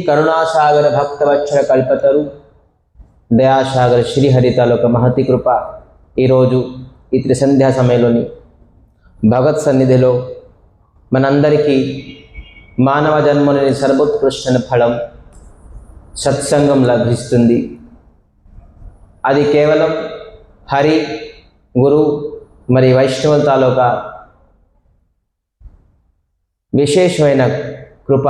కరుణాసాగర భక్తవత్సల కల్పతరు దయాసాగర్ శ్రీహరి తాలూక మహతి కృప ఈరోజు ఈ త్రిసంధ్యా సమయంలోని భగవత్ సన్నిధిలో మనందరికీ మానవ జన్మలోని సర్వోత్కృష్ట ఫలం సత్సంగం లభిస్తుంది. అది కేవలం హరి, గురు మరి వైష్ణవుల తాలూకా విశేషమైన కృప.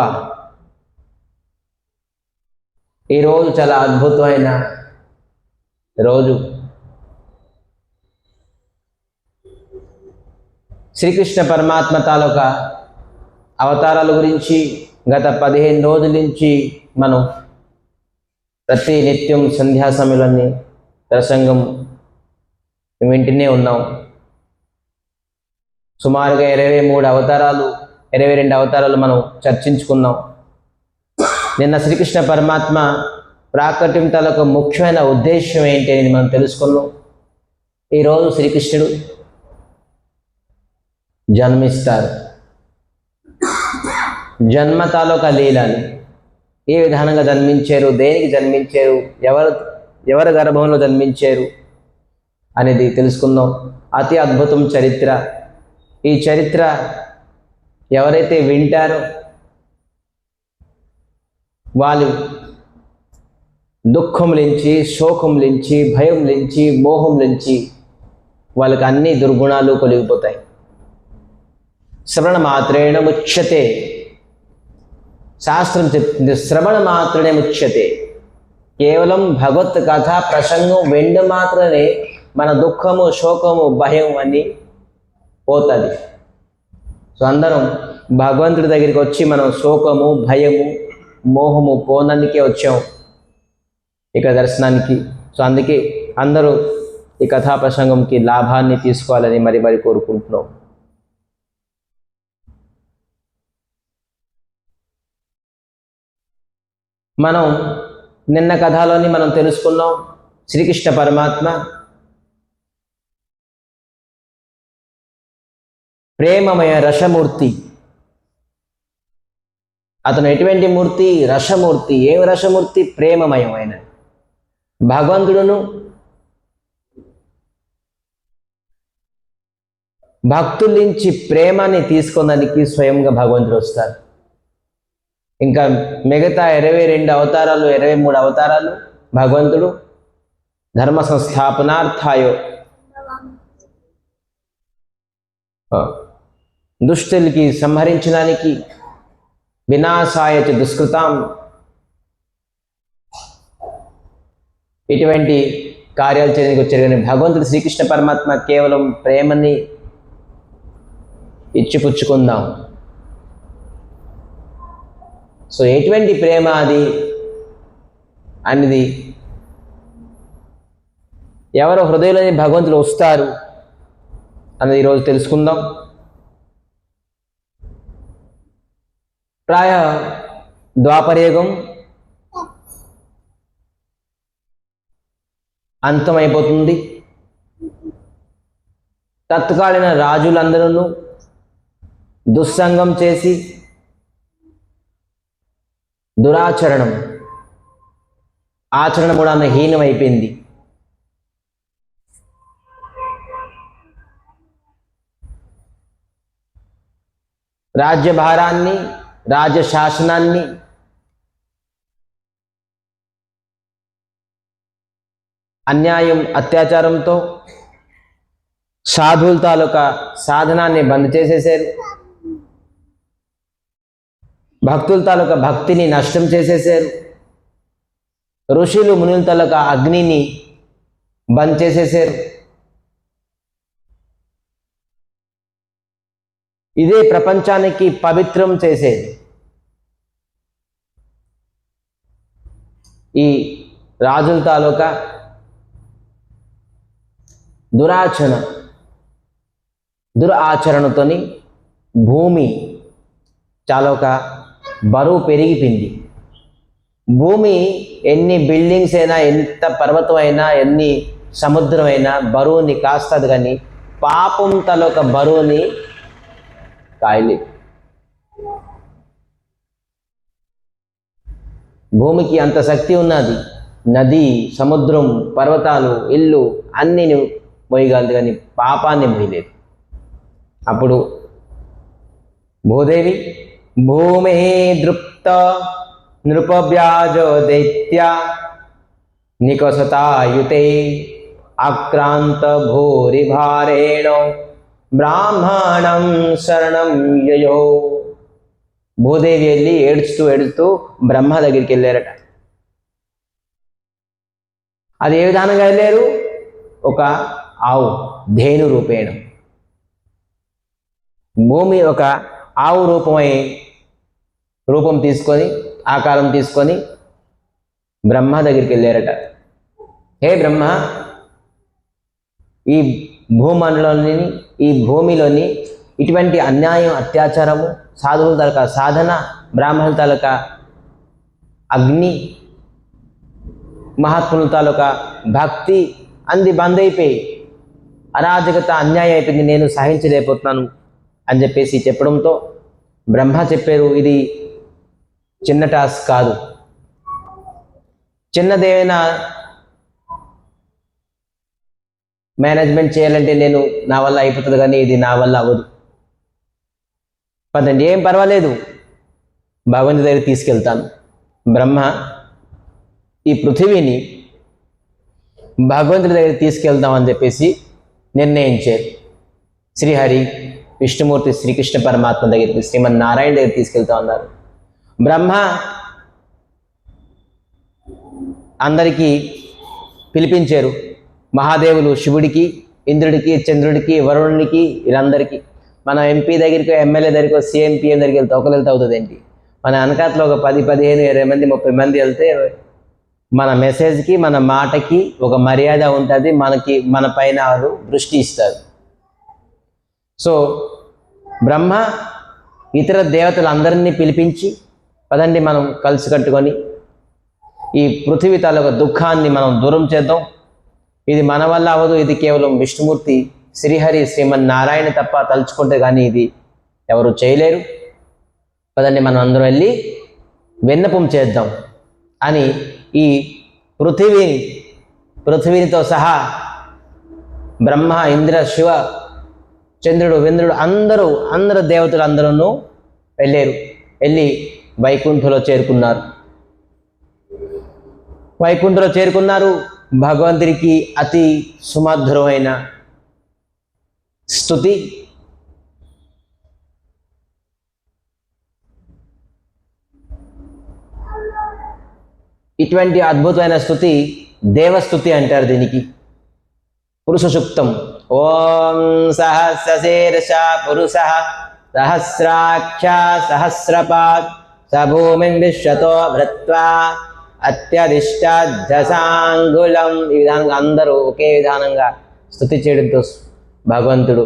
ఈరోజు చాలా అద్భుతమైన రోజు. శ్రీకృష్ణ పరమాత్మ తాలూకా అవతారాల గురించి గత 15 రోజుల నుంచి మనం ప్రతి నిత్యం సంధ్యా సమయంలోని ప్రసంగం వింటూనే ఉన్నాం. సుమారుగా 23 అవతారాలు 22 అవతారాలు మనం చర్చించుకున్నాం. నిన్న శ్రీకృష్ణ పరమాత్మ ప్రాకట్యం తాలూకా ముఖ్యమైన ఉద్దేశం ఏంటి అనేది మనం తెలుసుకున్నాం. ఈరోజు శ్రీకృష్ణుడు జన్మిస్తారు. జన్మ తాలూకా లీలని ఏ విధానంగా జన్మించారు, దేనికి జన్మించారు, ఎవరి గర్భంలో జన్మించారు అనేది తెలుసుకుందాం. అతి అద్భుతం చరిత్ర. ఈ చరిత్ర ఎవరైతే వింటారో వాళ్ళు దుఃఖం నుంచి, శోకం నుంచి, భయం నుంచి, మోహం నుంచి వాళ్ళకి అన్ని దుర్గుణాలు కలిగిపోతాయి. శ్రవణ మాత్రేణ ముచ్యతే. శాస్త్రం చెప్తుంది శ్రవణ మాత్రమే ముచ్యతే. కేవలం భగవత్ కథ ప్రసంగం వెండ మాత్రమే మన దుఃఖము, శోకము, భయం అన్నీ పోతుంది. సో అందరం భగవంతుడి దగ్గరికి వచ్చి మనం శోకము, భయము, మోహము పోనందుకే వచ్చాం ఇక్కడ దర్శనానికి. సో అందుకే అందరూ ఈ కథా ప్రసంగంకి లాభాన్ని తీసుకోవాలని మరి కోరుకుంటున్నాం. మనం నిన్న కథలోని మనం తెలుసుకున్నాం శ్రీకృష్ణ పరమాత్మ ప్రేమమయ రసమూర్తి. అతను ఎటువంటి మూర్తి? రసమూర్తి. ఏం రసమూర్తి? ప్రేమమయమైన. భగవంతుడును భక్తుల నుంచి ప్రేమని తీసుకోవడానికి స్వయంగా భగవంతుడు వస్తారు. ఇంకా మిగతా 22 అవతారాలు 23 అవతారాలు భగవంతుడు ధర్మ సంస్థాపనార్థాయో, దుష్టులకి సంహరించడానికి, వినాశాయ చ దుష్కృతాం, ఇటువంటి కార్యాలు చేయడానికి వచ్చారు. కానీ భగవంతుడు శ్రీకృష్ణ పరమాత్మ కేవలం ప్రేమని ఇచ్చిపుచ్చుకుందాం. సో ఎటువంటి ప్రేమ అది అనేది ఎవరో హృదయంలోని భగవంతుడు వస్తారు అనేది ఈరోజు తెలుసుకుందాం. ప్రాయ ద్వాపరయుగం అంతమైపోతుంది. తత్కాలీన రాజులందరూ దుస్సంగం చేసి ఆచరణ కూడా హీనమైపోయింది. రాజ్యభారాన్ని, రాజ్య శాసనాన్ని అన్యాయం, అత్యాచారంతో సాధువుల తాలూకా సాధనాన్ని బంద్ చేసేసారు. భక్తుల తాలూకా భక్తిని నష్టం చేసేసారు. ఋషులు మునుల తాలూకా అగ్నిని బంద్ చేసేసారు. ఇదే ప్రపంచానికి పవిత్రం చేసేది. ఈ రాజుల తాలూకా దురాచరణతోని భూమి చాలా బరువు పెరిగిపోయింది. భూమి ఎన్ని బిల్డింగ్స్ అయినా, ఎంత పర్వతం అయినా, ఎన్ని సముద్రం అయినా బరువుని కాస్తుంది. కానీ పాపం తాలూకా బరువుని కాయలేదు. భూమికి అంత శక్తి ఉన్నది. నది, సముద్రం, పర్వతాలు, ఇల్లు అన్నీ మోయగలదు, కానీ పాపాన్ని మోయలేదు. అప్పుడు భూదేవి భూమి దృప్త నృపవ్యాజో దైత్య నికసతాయుతే ఆక్రాంత భూరి భారేణ బ్రాహ్మణం శరణం యయో. భూదేవి వెళ్ళి ఏడుస్తూ బ్రహ్మ దగ్గరికి వెళ్ళారట. అది ఏ విధానంగా వెళ్ళారు? ఒక ఆవు, ధేను రూపేణ. భూమి ఒక ఆవు రూపం తీసుకొని, ఆకారం తీసుకొని బ్రహ్మ దగ్గరికి వెళ్ళారట. హే బ్రహ్మ, ఈ భూమండలంలోని, ఈ భూమిలోని ఇటువంటి అన్యాయం, అత్యాచారము, సాధువుల తాలూకా సాధన, బ్రాహ్మణుల తాలూకా అగ్ని, మహాత్ముల తాలూకా భక్తి అంది బంద్ అయిపోయి, అరాజకత, అన్యాయం అయిపోయింది, నేను సహించలేకపోతున్నాను అని చెప్పేసి చెప్పడంతో బ్రహ్మ చెప్పారు, ఇది చిన్న టాస్క్ కాదు, చిన్నదేమైనా మేనేజ్మెంట్ చేయాలంటే నా వల్ల అయిపోతుంది, కానీ ఇది నా వల్ల అవ్వదు. పదండి, ఏం పర్వాలేదు, భగవంతుడి దగ్గర తీసుకెళ్తాను. బ్రహ్మ ఈ పృథివీని భగవంతుడి దగ్గర తీసుకెళ్దామని చెప్పేసి నిర్ణయించారు. శ్రీహరి, విష్ణుమూర్తి, శ్రీకృష్ణ పరమాత్మ దగ్గరికి, శ్రీమన్నారాయణ దగ్గర తీసుకెళ్తా ఉన్నారు. బ్రహ్మ అందరికీ పిలిపించారు. మహాదేవులు శివుడికి, ఇంద్రుడికి, చంద్రుడికి, వరుణుడికి, వీళ్ళందరికీ. మన ఎంపీ దగ్గరికి, ఎమ్మెల్యే దగ్గరికి, సీఎం, పిఎం దగ్గరికి వెళ్తే ఒకరు వెళ్తే అవుతుంది ఏంటి? మన వెనకాతలో ఒక 10, 15, 20 మంది, 30 మంది వెళ్తే మన మెసేజ్కి, మన మాటకి ఒక మర్యాద ఉంటుంది. మన పైన వారు దృష్టి ఇస్తారు. సో బ్రహ్మ ఇతర దేవతలందరినీ పిలిపించి, పదండి మనం కలిసి కట్టుకొని ఈ పృథివీ తాలూకా దుఃఖాన్ని మనం దూరం చేద్దాం. ఇది మన వల్ల అవ్వదు, ఇది కేవలం విష్ణుమూర్తి, శ్రీహరి, శ్రీమన్నారాయణ తప్ప తలుచుకుంటే కానీ ఇది ఎవరు చేయలేరు. పదండి మనం అందరం వెళ్ళి విన్నపం చేద్దాం అని ఈ పృథివీతో సహా బ్రహ్మ, ఇంద్ర, శివ, చంద్రుడు, ఇంద్రుడు అందరూ దేవతలు అందరూ వెళ్ళి వైకుంఠంలో చేరుకున్నారు. భగవంతుడికి అతి సుమధురమైన స్తుతి, ఇటువంటి అద్భుతమైన స్తుతి దేవస్తుతి అంటారు. దీనికి పురుష సూక్తం. ఓం సహస్రశీర్ష పురుష సహస్రాక్ష సహస్రపాత్ సభూమిం విశ్వతో భృత్వా అత్యధిష్టాంగులం. ఈ విధానంగా అందరూ ఒకే విధానంగా స్తుతి చేయడంతో భగవంతుడు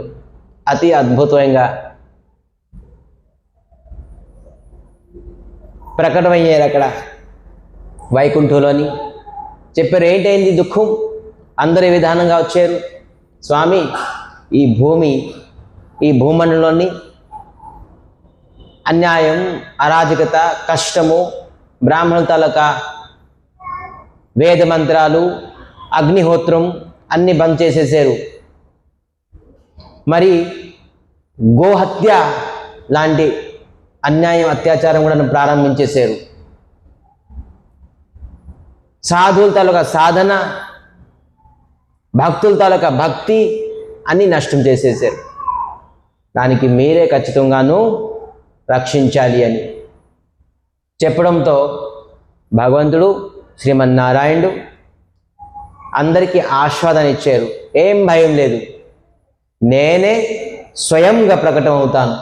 అతి అద్భుతంగా ప్రకటమయ్యారు. అక్కడ వైకుంఠంలోని చెప్పారు, ఏంటైంది దుఃఖం, అందరూ ఈ విధానంగా వచ్చారు. స్వామి, ఈ భూమండలంలోని అన్యాయం, అరాజకత, కష్టము, బ్రాహ్మణుల తాలూకా వేద మంత్రాలు, అగ్నిహోత్రం అన్ని బంద్ చేసేసారు. మరి గోహత్య లాంటి అన్యాయం, అత్యాచారం కూడా ప్రారంభించేశారు. సాధువుల తాలూకా సాధన, భక్తుల తాలూకా భక్తి అన్ని నష్టం చేసేసారు. దానికి మీరే ఖచ్చితంగాను రక్షించాలి అని చెప్పడంతో భగవంతుడు, శ్రీమన్నారాయణుడు అందరికీ ఆస్వాదన ఇచ్చారు. ఏం భయం లేదు, నేనే స్వయంగా ప్రకటమవుతాను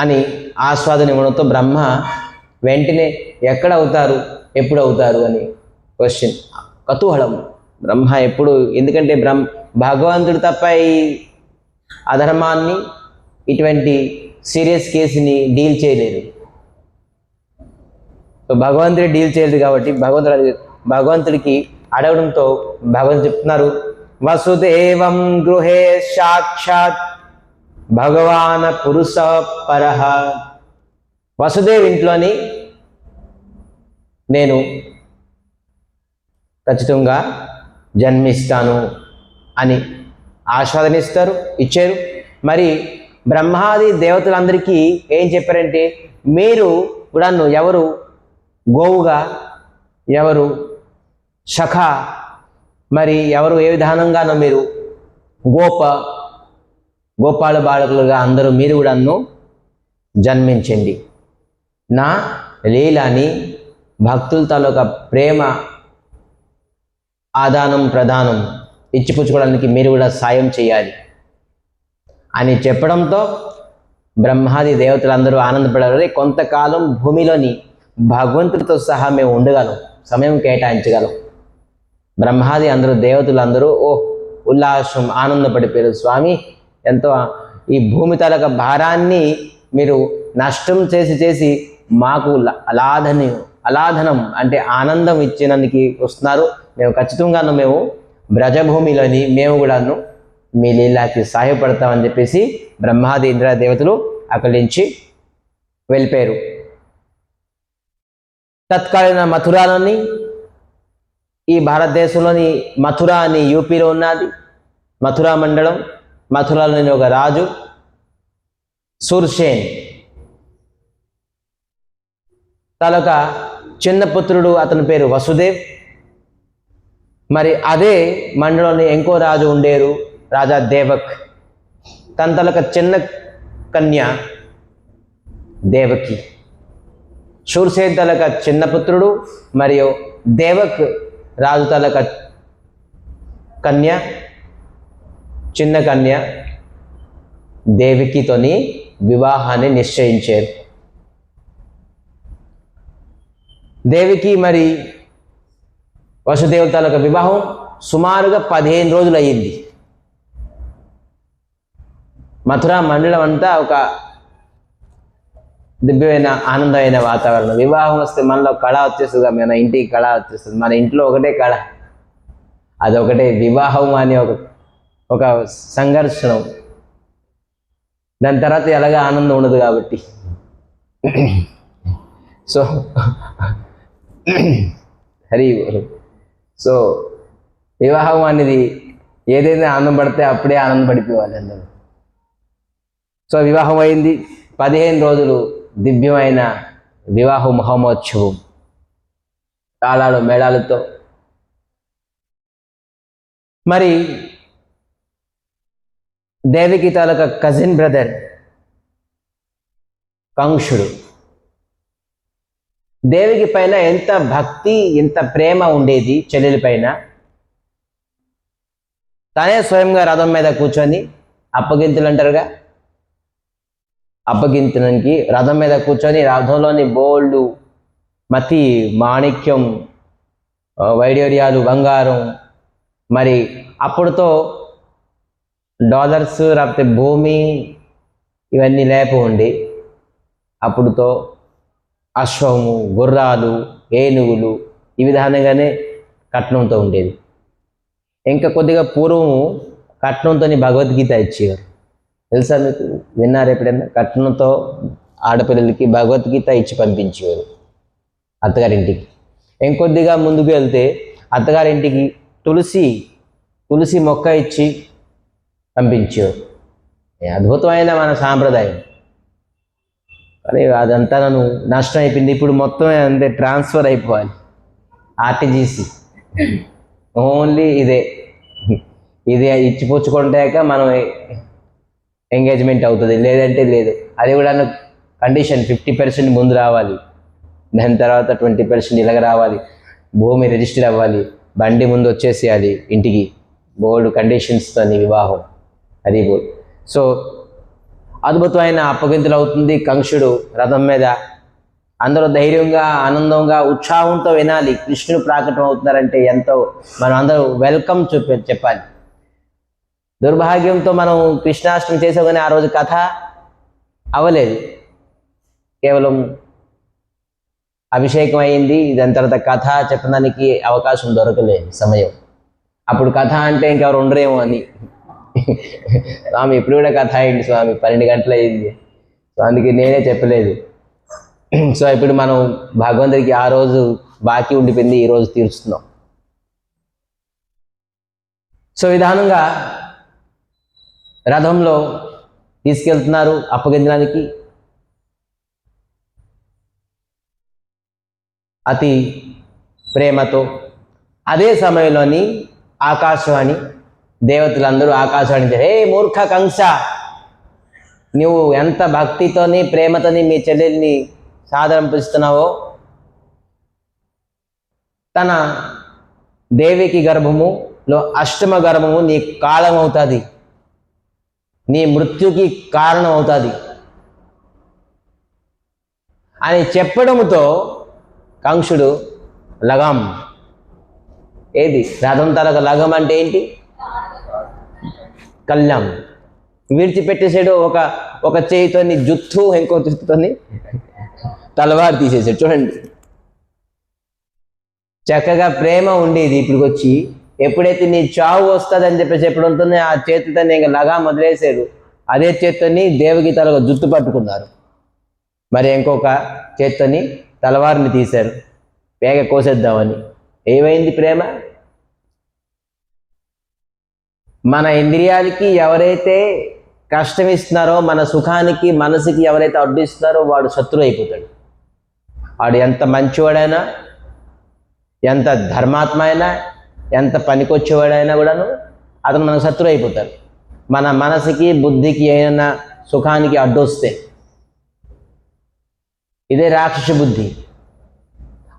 అని ఆస్వాదన ఇవ్వడంతో బ్రహ్మ వెంటనే ఎక్కడ అవుతారు, ఎప్పుడు అవుతారు అని క్వశ్చన్, కుతూహలం. బ్రహ్మ ఎప్పుడు, ఎందుకంటే భగవంతుడు తప్ప ఈ అధర్మాన్ని, ఇటువంటి సీరియస్ కేసుని డీల్ చేయలేరు. సో భగవంతుడే డీల్ చేయలేదు కాబట్టి భగవంతుడికి అడగడంతో భగవంతుడు చెప్తున్నారు, వసుదేవం గృహే సాక్షాత్ భగవాన్ పురుష పరః వసుదేవ్ ఇంట్లోని నేను ఖచ్చితంగా జన్మిస్తాను అని ఆస్వాదన ఇచ్చారు. మరి బ్రహ్మాది దేవతలందరికీ ఏం చెప్పారంటే, మీరు కూడా ఎవరు గోవుగా, ఎవరు శఖ, మరి ఎవరు ఏ విధానంగానో మీరు గోపాల బాలకులుగా అందరూ మీరు కూడా జన్మించండి. నా లీలని భక్తుల తాలూకా ప్రేమ ఆదానం ప్రదానం ఇచ్చిపుచ్చుకోవడానికి మీరు కూడా సాయం చేయాలి అని చెప్పడంతో బ్రహ్మాది దేవతలందరూ ఆనందపడారు. కొంతకాలం భూమిలోని భగవంతుడితో సహా మేము ఉండగలం, సమయం కేటాయించగలం. బ్రహ్మాది దేవతలందరూ ఉల్లాసం ఆనందపడిపోయారు. స్వామి, ఎంతో ఈ భూమి తాలూకా భారాన్ని మీరు నష్టం చేసి మాకు అలాధనం అంటే ఆనందం ఇచ్చినందుకు వస్తున్నారు. మేము ఖచ్చితంగా మేము బ్రజభూమిలోని మేము కూడాను మీ లీలాకి సహాయపడతామని చెప్పేసి బ్రహ్మాది ఇంద్ర దేవతలు అక్కడి నుంచి వెళ్ళిపోయారు. తత్కాలీన మథురాలోని, ఈ భారతదేశంలోని మథుర అని యూపీలో ఉన్నది, మథురా మండలం. మథురాలోని ఒక రాజు సూర్సేన్ తాలూకా చిన్న పుత్రుడు, అతని పేరు వసుదేవ్. మరి అదే మండలంలో ఇంకో రాజు ఉండేరు, రాజా దేవక్. తన తాలూకా చిన్న కన్య దేవకి. సూర్సేన్ తాలూకా చిన్న పుత్రుడు మరియు దేవక్ రాజు తాలూకా కన్య, చిన్న కన్య దేవకితోని వివాహాన్ని నిశ్చయించారు. దేవికి మరి వసుదేవ్ తాలూకా వివాహం సుమారుగా 15 రోజులు అయ్యింది. మథురా మండలం అంతా ఒక దివ్యమైన ఆనందమైన వాతావరణం. వివాహం వస్తే మనలో కళ వచ్చేస్తుంది, మన ఇంటికి కళ వచ్చేస్తుంది. మన ఇంట్లో ఒకటే కళ, అదొకటే వివాహం అని ఒక సంఘర్షణం. దాని తర్వాత ఎలాగా ఆనందం ఉండదు కాబట్టి. సో సో వివాహం అనేది ఏదైనా ఆనందం పడితే అప్పుడే ఆనందం పడిపోవాలి అందరూ. సో వివాహం అయింది. 15 రోజులు దివ్యమైన వివాహ మహోత్సవం, తాళాలు మేళాలతో. మరి దేవికి తాలూకా కజిన్ బ్రదర్ కంసుడు, దేవికి పైన ఎంత భక్తి, ఎంత ప్రేమ ఉండేది చెల్లెలి పైన. తనే స్వయంగా రథం మీద కూర్చొని, అప్పగింతలు అంటారుగా, అప్పగింతడానికి రథం మీద కూర్చొని రథంలోని బోల్డు మతి, మాణిక్యం, వైడూర్యాలు, బంగారం, మరి అప్పుడుతో డాలర్స్ లేకపోతే భూమి ఇవన్నీ లేకపోండి. అప్పుడుతో అశ్వము, గుర్రాలు, ఏనుగులు ఈ విధానంగానే కట్నంతో ఉండేది. ఇంకా కొద్దిగా పూర్వము కట్నంతో భగవద్గీత ఇచ్చేవారు. తెలుసా మీకు? విన్నారు ఎప్పుడైనా? కట్నంతో ఆడపిల్లలకి భగవద్గీత ఇచ్చి పంపించేవారు అత్తగారింటికి. ఇంకొద్దిగా ముందుకు వెళ్తే అత్తగారింటికి తులసి మొక్క ఇచ్చి పంపించేవారు. అద్భుతమైన మన సాంప్రదాయం. కానీ అదంతా నన్ను నష్టం అయిపోయింది. ఇప్పుడు మొత్తం అంతే ట్రాన్స్ఫర్ అయిపోవాలి, ఆర్టీజీసీ. ఓన్లీ ఇదే ఇచ్చిపుచ్చుకుంటాక మనం ఎంగేజ్మెంట్ అవుతుంది, లేదంటే లేదు. అది కూడా కండిషన్ 50% ముందు రావాలి, దాని తర్వాత 20% ఇలాగ రావాలి, భూమి రిజిస్టర్ అవ్వాలి, బండి ముందు వచ్చేసేయాలి ఇంటికి. బోల్డ్ కండిషన్స్తో వివాహం. అది బోల్డ్. సో అద్భుతమైన అప్పగింతలు అవుతుంది. కంసుడు రథం మీద, అందరూ ధైర్యంగా, ఆనందంగా, ఉత్సాహంతో వినాలి. కృష్ణుడు ప్రాకటం అవుతున్నారంటే ఎంతో మనం అందరూ వెల్కమ్ చెప్పాలి. దుర్భాగ్యంతో మనం కృష్ణాష్టమి చేసాం కానీ ఆ రోజు కథ అవ్వలేదు, కేవలం అభిషేకం అయింది. దాని తర్వాత కథ చెప్పడానికి అవకాశం దొరకలేదు, సమయం. అప్పుడు కథ అంటే ఇంకెవరు ఉండరేమో అని, స్వామి ఇప్పుడు కూడా కథ అయింది స్వామి, 12 గంటలు అయింది, సో అందుకే నేనే చెప్పలేదు. సో ఇప్పుడు మనం భగవంతుడికి ఆ రోజు బాకీ ఉండిపోయింది, ఈరోజు తీరుస్తున్నాం. సో విధానంగా రథంలో తీసుకెళ్తున్నారు అప్పగించడానికి. అతి ప్రేమతో. అదే సమయంలోని ఆకాశవాణి దేవతలందరూ ఆకాశవాణి, హే మూర్ఖ కంస, నువ్వు ఎంత భక్తితోని ప్రేమతోని మీ చెల్లెల్ని సాదరింపుస్తున్నావో, తన దేవికి గర్భములో అష్టమ గర్భము నీ కాలం అవుతుంది, నీ మృత్యుకి కారణం అవుతుంది అని చెప్పడంతో కంసుడు లగం, ఏది రథం తలకు లగం అంటే ఏంటి, కళ్యాణం విడిచిపెట్టేసాడు. ఒక చేయితోని జుత్తు, ఇంకో జుత్తుతోని తలవారు తీసేసాడు. చూడండి, చక్కగా ప్రేమ ఉండేది. ఇప్పుడు వచ్చి ఎప్పుడైతే నీ చావు వస్తుంది అని చెప్పేసి చెప్పడంతో ఆ చేతితో ఇంకా లగా మొదలేసాడు. అదే చేత్తోని దేవకి తలకు జుత్తు పట్టుకున్నారు, మరి ఇంకొక చేత్తోని తలవారిని తీశారు పేగ కోసేద్దామని. ఏమైంది ప్రేమ? మన ఇంద్రియాలకి ఎవరైతే కష్టం ఇస్తున్నారో, మన సుఖానికి మనసుకి ఎవరైతే అడ్డు ఇస్తున్నారో వాడు శత్రువు అయిపోతాడు. వాడు ఎంత మంచివాడైనా, ఎంత ధర్మాత్మ అయినా, ఎంత పనికొచ్చేవాడైనా కూడాను అతను మనకు శత్రువు అయిపోతాడు. మన మనసుకి బుద్ధికి ఏమైనా సుఖానికి అడ్డు వస్తే ఇదే రాక్షస బుద్ధి.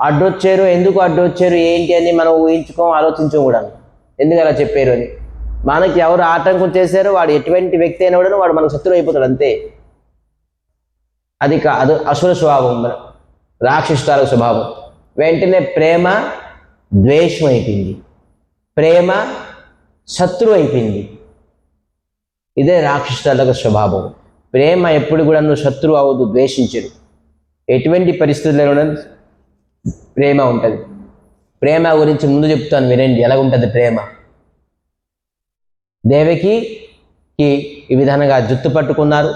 అడ్డొచ్చారు, ఎందుకు అడ్డొచ్చారు ఏంటి అని మనం ఊహించుకోం, ఆలోచించం కూడా. ఎందుకు అలా చెప్పారు అని. మనకి ఎవరు ఆటంకం చేశారో వాడు ఎటువంటి వ్యక్తి అయినా కూడా వాడు మనకు శత్రువు అయిపోతాడు, అంతే. అది అసుర స్వభావం, రాక్షసుల స్వభావం. వెంటనే ప్రేమ ద్వేషం అయిపోయింది, ప్రేమ శత్రువు అయిపోయింది. ఇదే రాక్షసుల స్వభావం. ప్రేమ ఎప్పుడు కూడా నువ్వు శత్రువు అవ్వదు, ద్వేషించరు. ఎటువంటి పరిస్థితుల్లో కూడా ప్రేమ ఉంటుంది. ప్రేమ గురించి ముందు చెప్తాను, వినండి ఎలాగుంటుంది ప్రేమ. దేవకి ఈ విధంగా జుత్తు పట్టుకున్నారు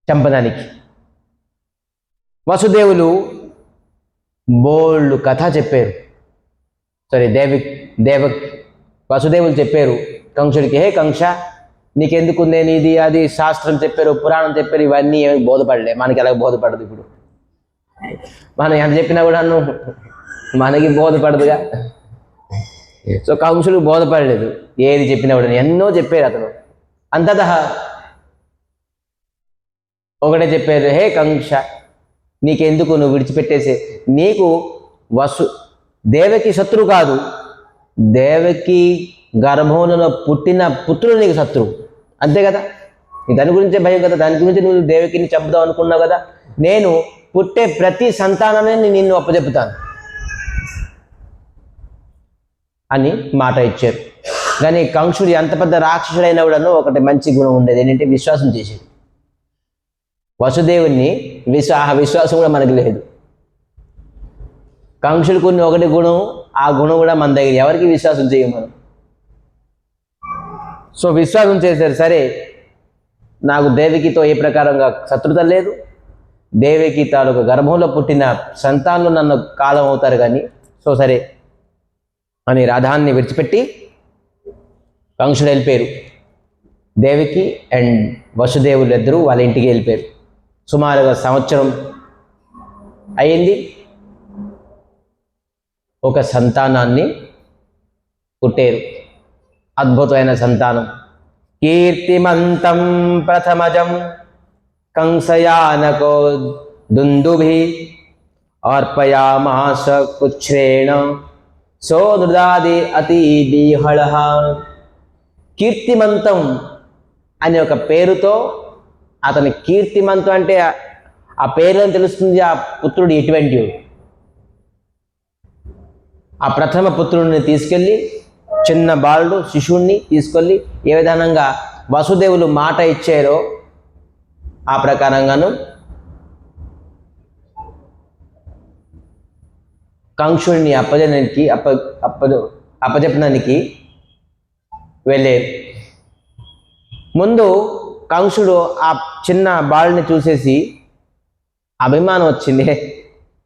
చంపడానికి. వసుదేవులు బోల్డ్ కథ చెప్పారు. వసుదేవులు చెప్పారు కంసుడికి, హే కంస, నీకెందుకు నేను ఇది అది శాస్త్రం చెప్పారు, పురాణం చెప్పారు, ఇవన్నీ ఏమి బోధపడలే. మనకి ఎలా బోధపడదు? ఇప్పుడు మనం ఎంత చెప్పినా కూడా మనకి బోధపడదుగా. సో కంసుడు బోధపడలేదు, ఏది చెప్పినా కూడా. ఎన్నో చెప్పారు అతను. అంతతః ఒకటే చెప్పారు, హే కంస, నీకెందుకు, నువ్వు విడిచిపెట్టేసే. నీకు దేవకి శత్రువు కాదు, దేవకి గర్భంలో పుట్టిన పుత్రుడు నీకు శత్రువు, అంతే కదా. దాని గురించే భయం కదా, దాని గురించి నువ్వు దేవకిని చంపుదాం అనుకున్నావు కదా. నేను పుట్టే ప్రతి సంతానాన్ని నిన్ను అప్పచెప్పుతాను అని మాట ఇచ్చారు. కానీ కంసుడు ఎంత పెద్ద రాక్షసుడైనా కూడా ఒకటి మంచి గుణం ఉండేది, ఏంటంటే విశ్వాసం చేసేది. వసుదేవుని విశ్వాసం కూడా మనకి లేదు. కంసుడికి ఉన్న ఒకటి గుణం, ఆ గుణం కూడా మన దగ్గర ఎవరికి విశ్వాసం చేయం మనం. సో విశ్వాసం చేశారు. సరే, నాకు దేవకితో ఏ ప్రకారంగా శత్రుత లేదు, దేవకి తాలూకు గర్భంలో పుట్టిన సంతానంలో నన్ను కాలం అవుతారు కానీ, సో సరే అని రథాన్ని విడిచిపెట్టి కంసుడు వెళ్ళిపోయారు. దేవకి అండ్ వసుదేవులు ఇద్దరు వాళ్ళ ఇంటికి వెళ్ళిపోయారు. సుమారుగా సంవత్సరం అయింది. ఒక సంతానాన్ని పుట్టారు, అద్భుతమైన సంతానం. కీర్తిమంతం ప్రథమజం కంసయానకో దుందుభి అర్పయామాస కుచ్ఛ్రేణ సోదృదాది అతి బీహళ. కీర్తిమంతం అనే ఒక పేరుతో అతని, కీర్తిమంతం అంటే ఆ పేరులో తెలుస్తుంది ఆ పుత్రుడు ఎటువంటి. ఆ ప్రథమ పుత్రుడిని తీసుకెళ్ళి, చిన్న బాలుడు శిశువుని తీసుకెళ్ళి ఏ విధానంగా వసుదేవులు మాట ఇచ్చారో ఆ ప్రకారంగాను కంసుడిని అప్పజెప్పడానికి వెళ్ళారు. ముందు కంసుడు ఆ చిన్న బాలుని చూసేసి అభిమానం వచ్చింది,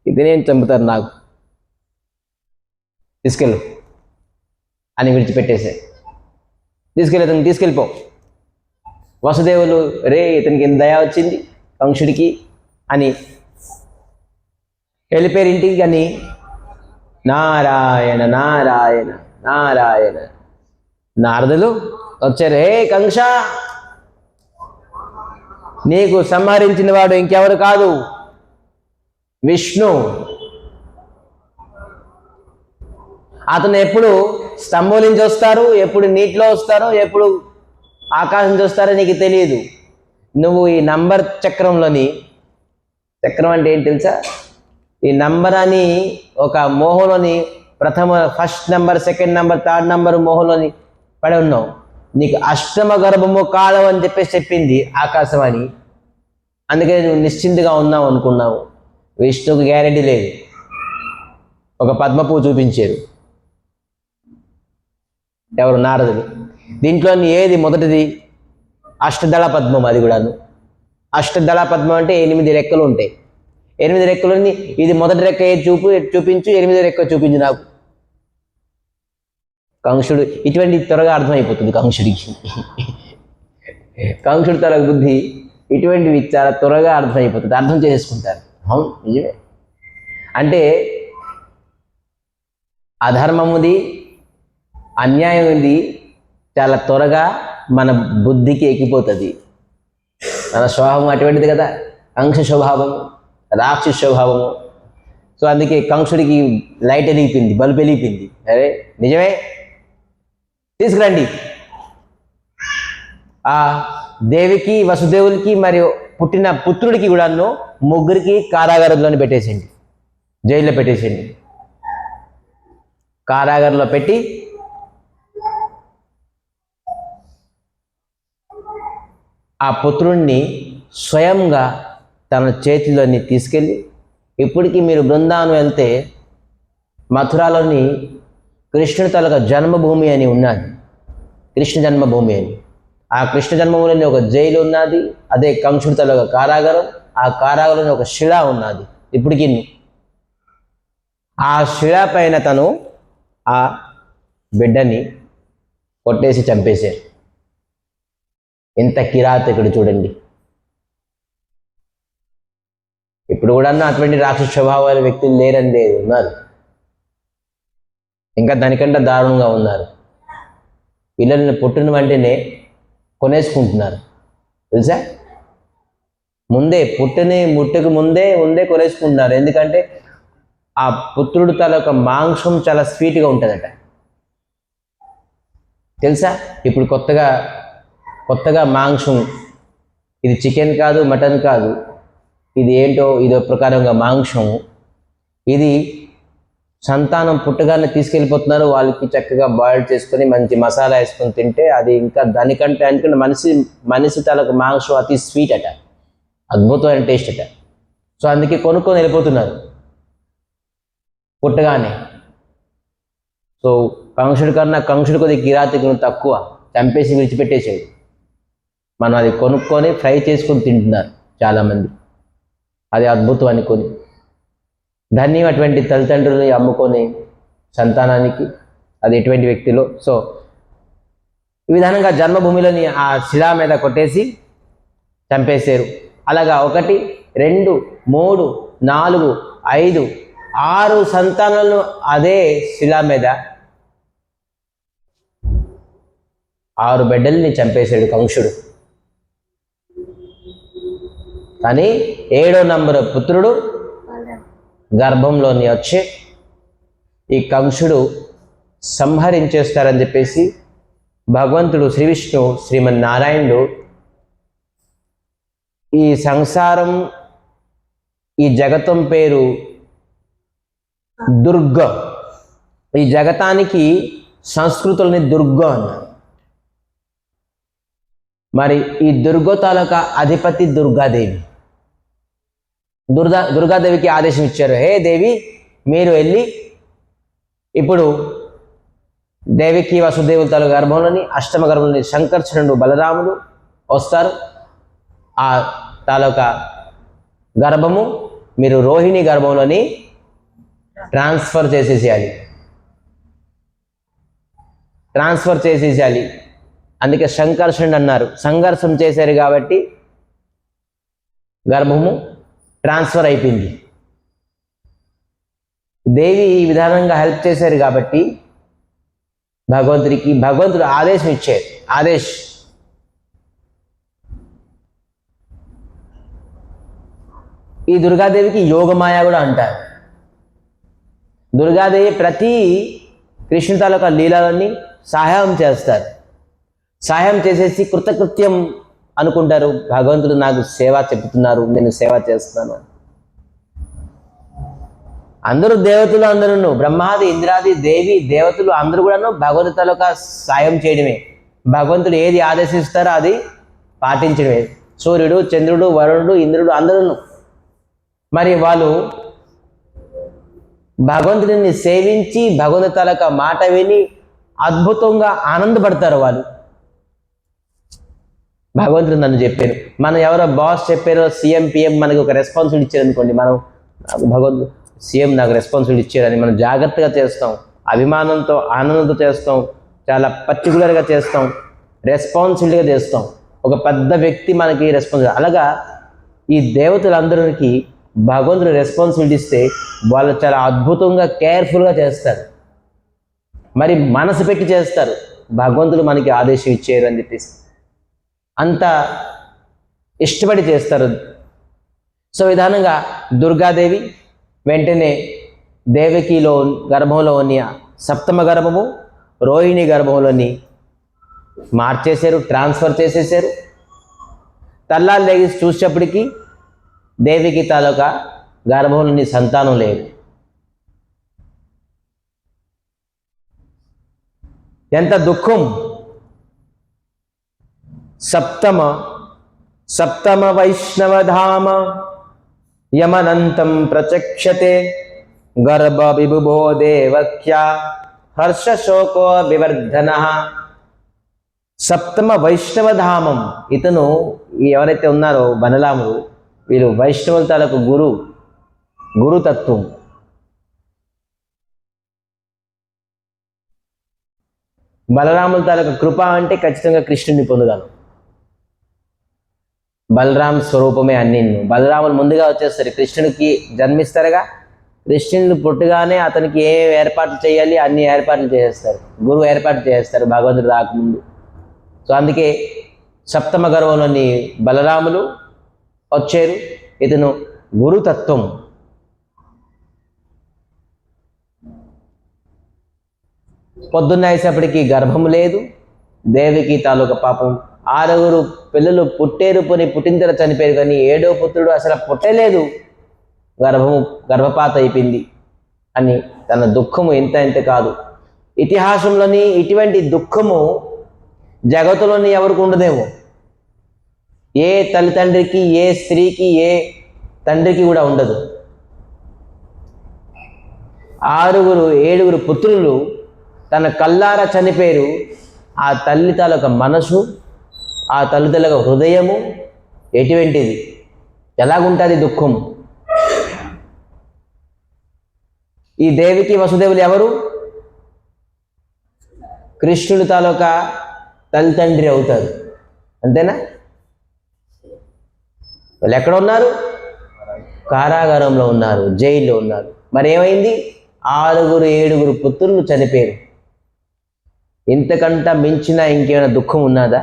ఇది నేను చంపుతారు నాకు, తీసుకెళ్ళు అని విడిచిపెట్టేశారు. ఇతను తీసుకెళ్ళిపో. వసుదేవులు, రే ఇతనికి ఎంత దయ వచ్చింది కంసుడికి అని వెళ్ళిపోయారు ఇంటికి. కానీ నారాయణ నారాయణ నారాయణ నారదులు వచ్చారు. హే కంస, నీకు సంహరించిన వాడు ఇంకెవరు కాదు, విష్ణు. అతను ఎప్పుడు స్తంభం నుంచి వస్తారు, ఎప్పుడు నీటిలో వస్తారో, ఎప్పుడు ఆకాశం నుంచి వస్తారో నీకు తెలియదు. నువ్వు ఈ నంబర్ చక్రంలోని, చక్రం అంటే ఏంటి తెలుసా, ఈ నంబర్ అని ఒక మోహంలోని first number, second number, third number మోహంలోని పడి ఉన్నావు. నీకు అష్టమ గర్భము కాలం అని చెప్పేసి చెప్పింది ఆకాశవాణి. అందుకే నువ్వు నిశ్చింతగా ఉన్నావు అనుకున్నావు. విష్ణుకు గ్యారెంటీ లేదు. ఒక పద్మపువ్వు చూపించారు ఎవరు, నారదులు. దీంట్లో ఏది మొదటిది? అష్టదళ పద్మం. అది కూడాను అష్టదళ పద్మం అంటే 8 రెక్కలు ఉంటాయి. 8 రెక్కలని ఇది మొదటి రెక్క ఏది చూపించు, 8వ రెక్క చూపించు నాకు. కంసుడు ఇటువంటి త్వరగా అర్థమైపోతుంది కంసుడికి. కంసుడు తన బుద్ధి ఇటువంటివి చాలా త్వరగా అర్థమైపోతుంది, అర్థం చేసుకుంటారు. అవును, నిజమే. అంటే అధర్మముది, అన్యాయం ఇది చాలా త్వరగా మన బుద్ధికి ఎక్కిపోతుంది. మన స్వభావం అటువంటిది కదా, కంస స్వభావము, రాక్షస స్వభావము. సో అందుకే కంసుడికి లైట్ వెలిగిపోయింది, బల్బు వెలిగిపోయింది. అరే నిజమే, తీసుకురండి. ఆ దేవికి, వసుదేవులకి మరియు పుట్టిన పుత్రుడికి కూడాను ముగ్గురికి కారాగారంలోనే పెట్టేసింది, జైల్లో పెట్టేసింది. కారాగారంలో పెట్టి ఆ పుత్రుణ్ణి స్వయంగా తన చేతిలోని తీసుకెళ్ళి, ఇప్పటికీ మీరు బృందావనం వెళ్తే మథురాలోని కృష్ణుడి తాలూకా జన్మభూమి అని ఉన్నది, కృష్ణ జన్మభూమి అని. ఆ కృష్ణ జన్మభూమిలోని ఒక జైలు ఉన్నది, అదే కంసుడి తాలూకా కారాగారం. ఆ కారాగారంలో ఒక శిల ఉన్నది ఇప్పటికీ. ఆ శిల పైన తను ఆ బిడ్డని కొట్టేసి చంపేశారు. ఎంత కిరాతకుడు చూడండి. ఇప్పుడు కూడా అటువంటి రాక్షస స్వభావాల వ్యక్తులు లేరని లేదు, ఉన్నారు. ఇంకా దానికంటే దారుణంగా ఉన్నారు. పిల్లల్ని పుట్టిన వెంటనే కొనేసుకుంటున్నారు తెలుసా. ముందే ముట్టకు ముందే కొనేసుకుంటున్నారు. ఎందుకంటే ఆ పుత్రుడు తాలూకా మాంసం చాలా స్వీట్గా ఉంటుందట తెలుసా. ఇప్పుడు కొత్తగా మాంసం, ఇది చికెన్ కాదు, మటన్ కాదు, ఇది ఏంటో ఇదో ప్రకారంగా మాంసం. ఇది సంతానం పుట్టగానే తీసుకెళ్ళిపోతున్నారు. వాళ్ళకి చక్కగా బాయిల్ చేసుకొని మంచి మసాలా వేసుకొని తింటే అది ఇంకా దానికంటే, ఎందుకంటే మనిషి తాలూకు మాంసం అతి స్వీట్ అట, అద్భుతమైన టేస్ట్ అట. సో అందుకే కొనుక్కొని వెళ్ళిపోతున్నారు పుట్టగానే. సో కంసుడి కొద్ది కిరాతకులు తక్కువ, చంపేసి విడిచిపెట్టేసాడు. మనం అది కొనుక్కొని ఫ్రై చేసుకొని తింటున్నారు చాలామంది, అది అద్భుతం అనుకొని. ధన్యం అటువంటి తల్లిదండ్రులని అమ్ముకొని సంతానానికి, అది ఎటువంటి వ్యక్తిలో. సో ఈ విధానంగా జన్మభూమిలోని ఆ శిలా మీద కొట్టేసి చంపేశారు. అలాగా 1, 2, 3, 4, 5, 6 సంతానాలను అదే శిలా మీద 6 బిడ్డల్ని చంపేశాడు కంసుడు. కానీ 7వ నంబరు పుత్రుడు గర్భంలోని వచ్చి ఈ కంసుడు సంహరించేస్తారని చెప్పేసి భగవంతుడు శ్రీ విష్ణు శ్రీమన్నారాయణుడు ఈ సంసారం, ఈ జగతం పేరు దుర్గ. ఈ జగతానికి సంస్కృతులని దుర్గ అన్నారు. మరి ఈ దుర్గ తాలూకా అధిపతి దుర్గాదేవి. దుర్గాదేవికి ఆదేశం ఇచ్చారు, హే దేవి, మీరు వెళ్ళి ఇప్పుడు దేవికి వసుదేవుల తాలూకా గర్భంలోని అష్టమ గర్భంలోని శంకర్షణుడు బలరాముడు వస్తారు. ఆ తాలూకా గర్భము మీరు రోహిణి గర్భంలోని ట్రాన్స్ఫర్ చేసేసేయాలి. అందుకే సంకర్షణ అన్నారు. సంఘర్షం చేశారు కాబట్టి గర్భము ట్రాన్స్ఫర్ అయిపోయింది. దేవి ఈ విధానంగా హెల్ప్ చేశారు కాబట్టి భగవంతుడు ఆదేశం ఇచ్చారు. ఈ దుర్గాదేవికి యోగమాయ కూడా అంటారు. దుర్గాదేవి ప్రతి కృష్ణుని తాలూకా లీలలన్నీ సహాయం చేస్తారు. సహాయం చేసేసి కృతకృత్యం అనుకుంటారు. భగవంతుడు నాకు సేవ చెప్తున్నారు, నేను సేవ చేస్తున్నాను. అందరూ దేవతలు, అందరూ బ్రహ్మాది ఇంద్రాది దేవి దేవతలు అందరూ కూడాను భగవంతుడి తాలూకా సాయం చేయడమే. భగవంతుడు ఏది ఆదేశిస్తారో అది పాటించడమే. సూర్యుడు, చంద్రుడు, వరుణుడు, ఇంద్రుడు అందరూ మరి వాళ్ళు భగవంతుడిని సేవించి భగవంతుడి తాలూకా మాట విని అద్భుతంగా ఆనందపడతారు. వాళ్ళు భగవంతుడు నన్ను చెప్పారు, మనం ఎవరో బాస్ చెప్పారో, సీఎం పిఎం మనకి ఒక రెస్పాన్సిబిలిటీ ఇచ్చారు అనుకోండి, మనం భగవంతుడు సీఎం నాకు రెస్పాన్సిబిలిటీ ఇచ్చారని మనం జాగ్రత్తగా చేస్తాం, అభిమానంతో ఆనందంతో చేస్తాం, చాలా పర్టికులర్గా చేస్తాం, రెస్పాన్సిబిలిటీగా చేస్తాం. ఒక పెద్ద వ్యక్తి మనకి రెస్పాన్సిబిలిటీ. అలాగా ఈ దేవతలందరికీ భగవంతుడు రెస్పాన్సిబిలిటీ ఇస్తే వాళ్ళు చాలా అద్భుతంగా కేర్ఫుల్గా చేస్తారు. మరి మనసు పెట్టి చేస్తారు. భగవంతుడు మనకి ఆదేశం ఇచ్చారు అని చెప్పేసి అంత ఇష్టపడి చేస్తారు. సో విధానంగా దుర్గాదేవి వెంటనే దేవకిలో గర్భంలో ఉన్న సప్తమ గర్భము రోహిణి గర్భంలోని మార్చేశారు, ట్రాన్స్ఫర్ చేసేసారు. తల్లాలు లేచి చూసేటప్పటికి దేవికి తాలూకా గర్భంలోని సంతానం లేదు. ఎంత దుఃఖం! సప్తమ వైష్ణవధామ యమనంతం ప్రచక్షతే గర్భ విభుభో దేవక్యా హర్షశోకో వివర్ధన. సప్తమ వైష్ణవధామం. ఇతను ఎవరైతే ఉన్నారో బలరాముడు, వీరు వైష్ణవుల తాలూకు గురుతత్వం. బలరాముల తాలూకు కృప అంటే ఖచ్చితంగా కృష్ణుని పొందగలం. బలరామ స్వరూపమే అన్ని. బలరాములు ముందుగా వచ్చేస్తారు, కృష్ణుడికి జన్మిస్తారుగా. కృష్ణుడు పుట్టగానే అతనికి ఏ ఏర్పాట్లు చేయాలి అన్ని ఏర్పాట్లు చేసేస్తారు, గురువు ఏర్పాటు చేస్తారు భగవంతుడు రాకముందు. సో అందుకే సప్తమ గర్భంలోని బలరాములు వచ్చారు. ఇతను గురుతత్వం. పొద్దున్న అయ్యేసప్పటికి గర్భము లేదు. దేవికి తాలూకా పాపం 6 పిల్లలు పుట్టిన తర్వాత చనిపోయారు, కానీ 7వ పుత్రుడు అసలు పుట్టలేదు, గర్భపాత అయిపోయింది అని తన దుఃఖము ఎంత కాదు. ఇతిహాసంలోని ఇటువంటి దుఃఖము జగత్తులోని ఎవరికి ఉండదేమో. ఏ తల్లిదండ్రికి, ఏ స్త్రీకి, ఏ తండ్రికి కూడా ఉండదు. 7 పుత్రులు తన కల్లారా చనిపోయారు. ఆ తల్లి తాలూకా మనసు, ఆ తల్లి తాలూకా హృదయము ఎటువంటిది, ఎలాగుంటుంది దుఃఖం. ఈ దేవికి వసుదేవులు ఎవరు? కృష్ణుడి తాలూకా తల్లిదండ్రి అవుతారు, అంతేనా? వాళ్ళు ఎక్కడ ఉన్నారు? కారాగారంలో ఉన్నారు, జైల్లో ఉన్నారు. మరి ఏమైంది? 6 పుత్రులు చనిపోయారు. ఇంతకంట మించిన ఇంకేమైనా దుఃఖం ఉన్నదా?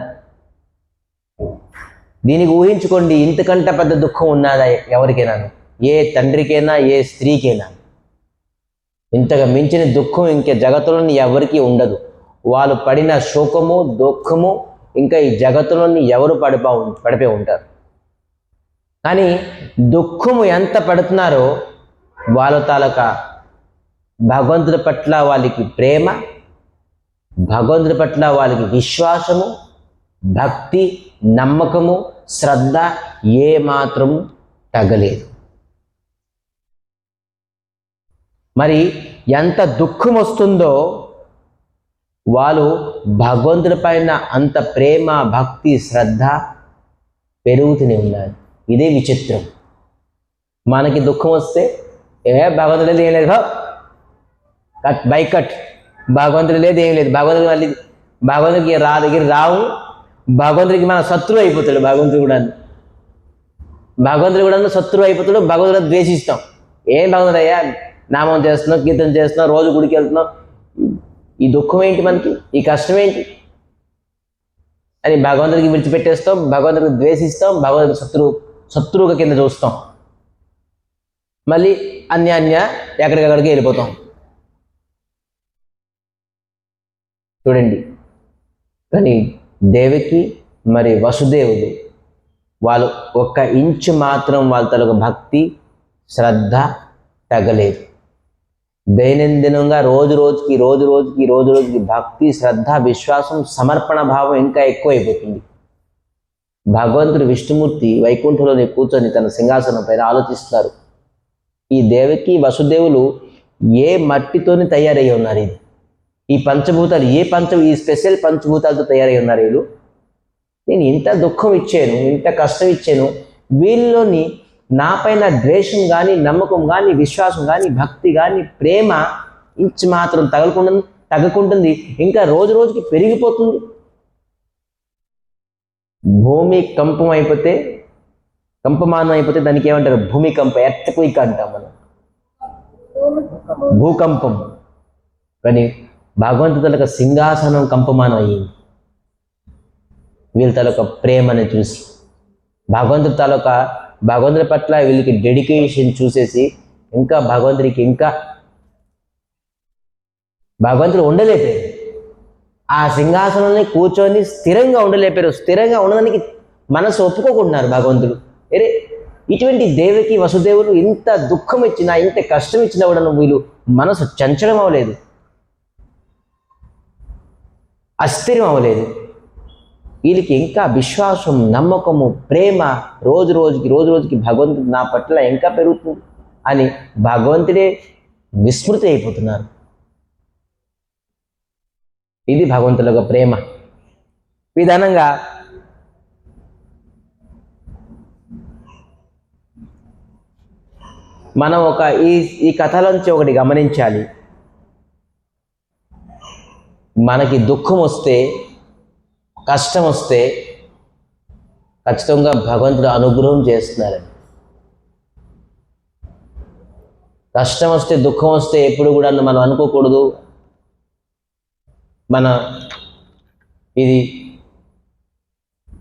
దీనికి ఊహించుకోండి, ఇంతకంట పెద్ద దుఃఖం ఉన్నదా ఎవరికైనా? ఏ తండ్రికైనా, ఏ స్త్రీకైనా ఇంతగా మించిన దుఃఖం ఇంకా జగత్తులోని ఎవరికి ఉండదు. వాళ్ళు పడిన శోకము, దుఃఖము ఇంకా ఈ జగత్తులోని ఎవరు పడిపోయి ఉంటారు. కానీ దుఃఖము ఎంత పడుతున్నారో వాళ్ళ తాలూకా భగవంతుడి పట్ల వాళ్ళకి ప్రేమ, భగవంతుడి పట్ల వాళ్ళకి విశ్వాసము, భక్తి, నమ్మకము, శ్రద్ధ ఏమాత్రం తగ్గలేదు. మరి ఎంత దుఃఖం వస్తుందో వాళ్ళు భగవంతుడి పైన అంత ప్రేమ, భక్తి, శ్రద్ధ పెరుగుతూనే ఉన్నారు. ఇదే విచిత్రం. మనకి దుఃఖం వస్తే భగవంతుడు లేదు ఏం లేదు, కట్ బై కట్, భగవంతుడు లేదు ఏం లేదు, భగవంతుడు మళ్ళీ భగవంతుడికి దగ్గర రావు, భగవంతుడికి మన శత్రువు అయిపోతాడు. భగవంతుడు కూడా శత్రువు అయిపోతాడు. భగవంతుడు ద్వేషిస్తాం. ఏం భగవంతుడు అయ్యా, నామం చేస్తున్నాం, కీర్తన చేస్తున్నాం, రోజు గుడికి వెళ్తున్నాం, ఈ దుఃఖం ఏంటి, మనకి ఈ కష్టం ఏంటి అని భగవంతుడికి విడిచిపెట్టేస్తాం, భగవంతుడికి ద్వేషిస్తాం, భగవంతుడి శత్రువుగా కింద చూస్తాం, మళ్ళీ అన్య ఎక్కడికక్కడికి వెళ్ళిపోతాం. చూడండి, కానీ దేవకి మరి వసుదేవుడు వాళ్ళు ఒక్క ఇంచు మాత్రం వాళ్ళ తలకు భక్తి శ్రద్ధ తగ్గలేదు. దైనందినంగా రోజు రోజుకి భక్తి శ్రద్ధ విశ్వాసం సమర్పణ భావం ఇంకా ఎక్కువైపోతుంది. భగవంతుడు విష్ణుమూర్తి వైకుంఠంలోనే కూర్చొని తన సింహాసనం పైన ఆలోచిస్తున్నారు, ఈ దేవకి వసుదేవులు ఏ మట్టితోని తయారయ్యి ఉన్నారు, ఈ పంచభూతాలు ఈ స్పెషల్ పంచభూతాలతో తయారై ఉన్నారు వీళ్ళు. నేను ఇంత దుఃఖం ఇచ్చాను, ఇంత కష్టం ఇచ్చాను, వీళ్ళలోని నా పైన ద్వేషం కానీ, నమ్మకం కానీ, విశ్వాసం కానీ, భక్తి కానీ, ప్రేమ ఇంచు మాత్రం తగ్గకుంటుంది, ఇంకా రోజు రోజుకి పెరిగిపోతుంది. భూమి కంపమానం అయిపోతే దానికి ఏమంటారు, భూమికంప, ఎర్త్క్వేక్ అంటాం మనం, భూకంపం. కానీ భగవంతుడి తలక సింహాసనం కంపమానం అయ్యింది వీళ్ళ తలక ప్రేమని చూసి. భగవంతుడి పట్ల వీళ్ళకి డెడికేషన్ చూసేసి ఇంకా భగవంతుడు ఉండలేపారు. ఆ సింహాసనాన్ని కూర్చొని స్థిరంగా ఉండలేపారు. స్థిరంగా ఉండడానికి మనసు ఒప్పుకోకుంటున్నారు భగవంతుడు. ఇటువంటి దేవకి వసుదేవులు ఇంత దుఃఖం ఇచ్చినా, ఇంత కష్టం ఇచ్చినా కూడా వీళ్ళు మనసు చంచలం అవ్వలేదు, అస్థిరం అవ్వలేదు. వీళ్ళకి ఇంకా విశ్వాసం, నమ్మకము, ప్రేమ రోజు రోజుకి భగవంతుడు నా పట్ల ఇంకా పెరుగుతుంది అని భగవంతుడే విస్మృతి అయిపోతున్నారు. ఇది భగవంతుల యొక్క ప్రేమ విధానంగా. మనం ఈ కథలోంచి ఒకటి గమనించాలి. మనకి దుఃఖం వస్తే, కష్టం వస్తే ఖచ్చితంగా భగవంతుడు అనుగ్రహం చేస్తున్నారని. కష్టం వస్తే, దుఃఖం వస్తే ఎప్పుడు కూడా మనం అనుకోకూడదు ఇది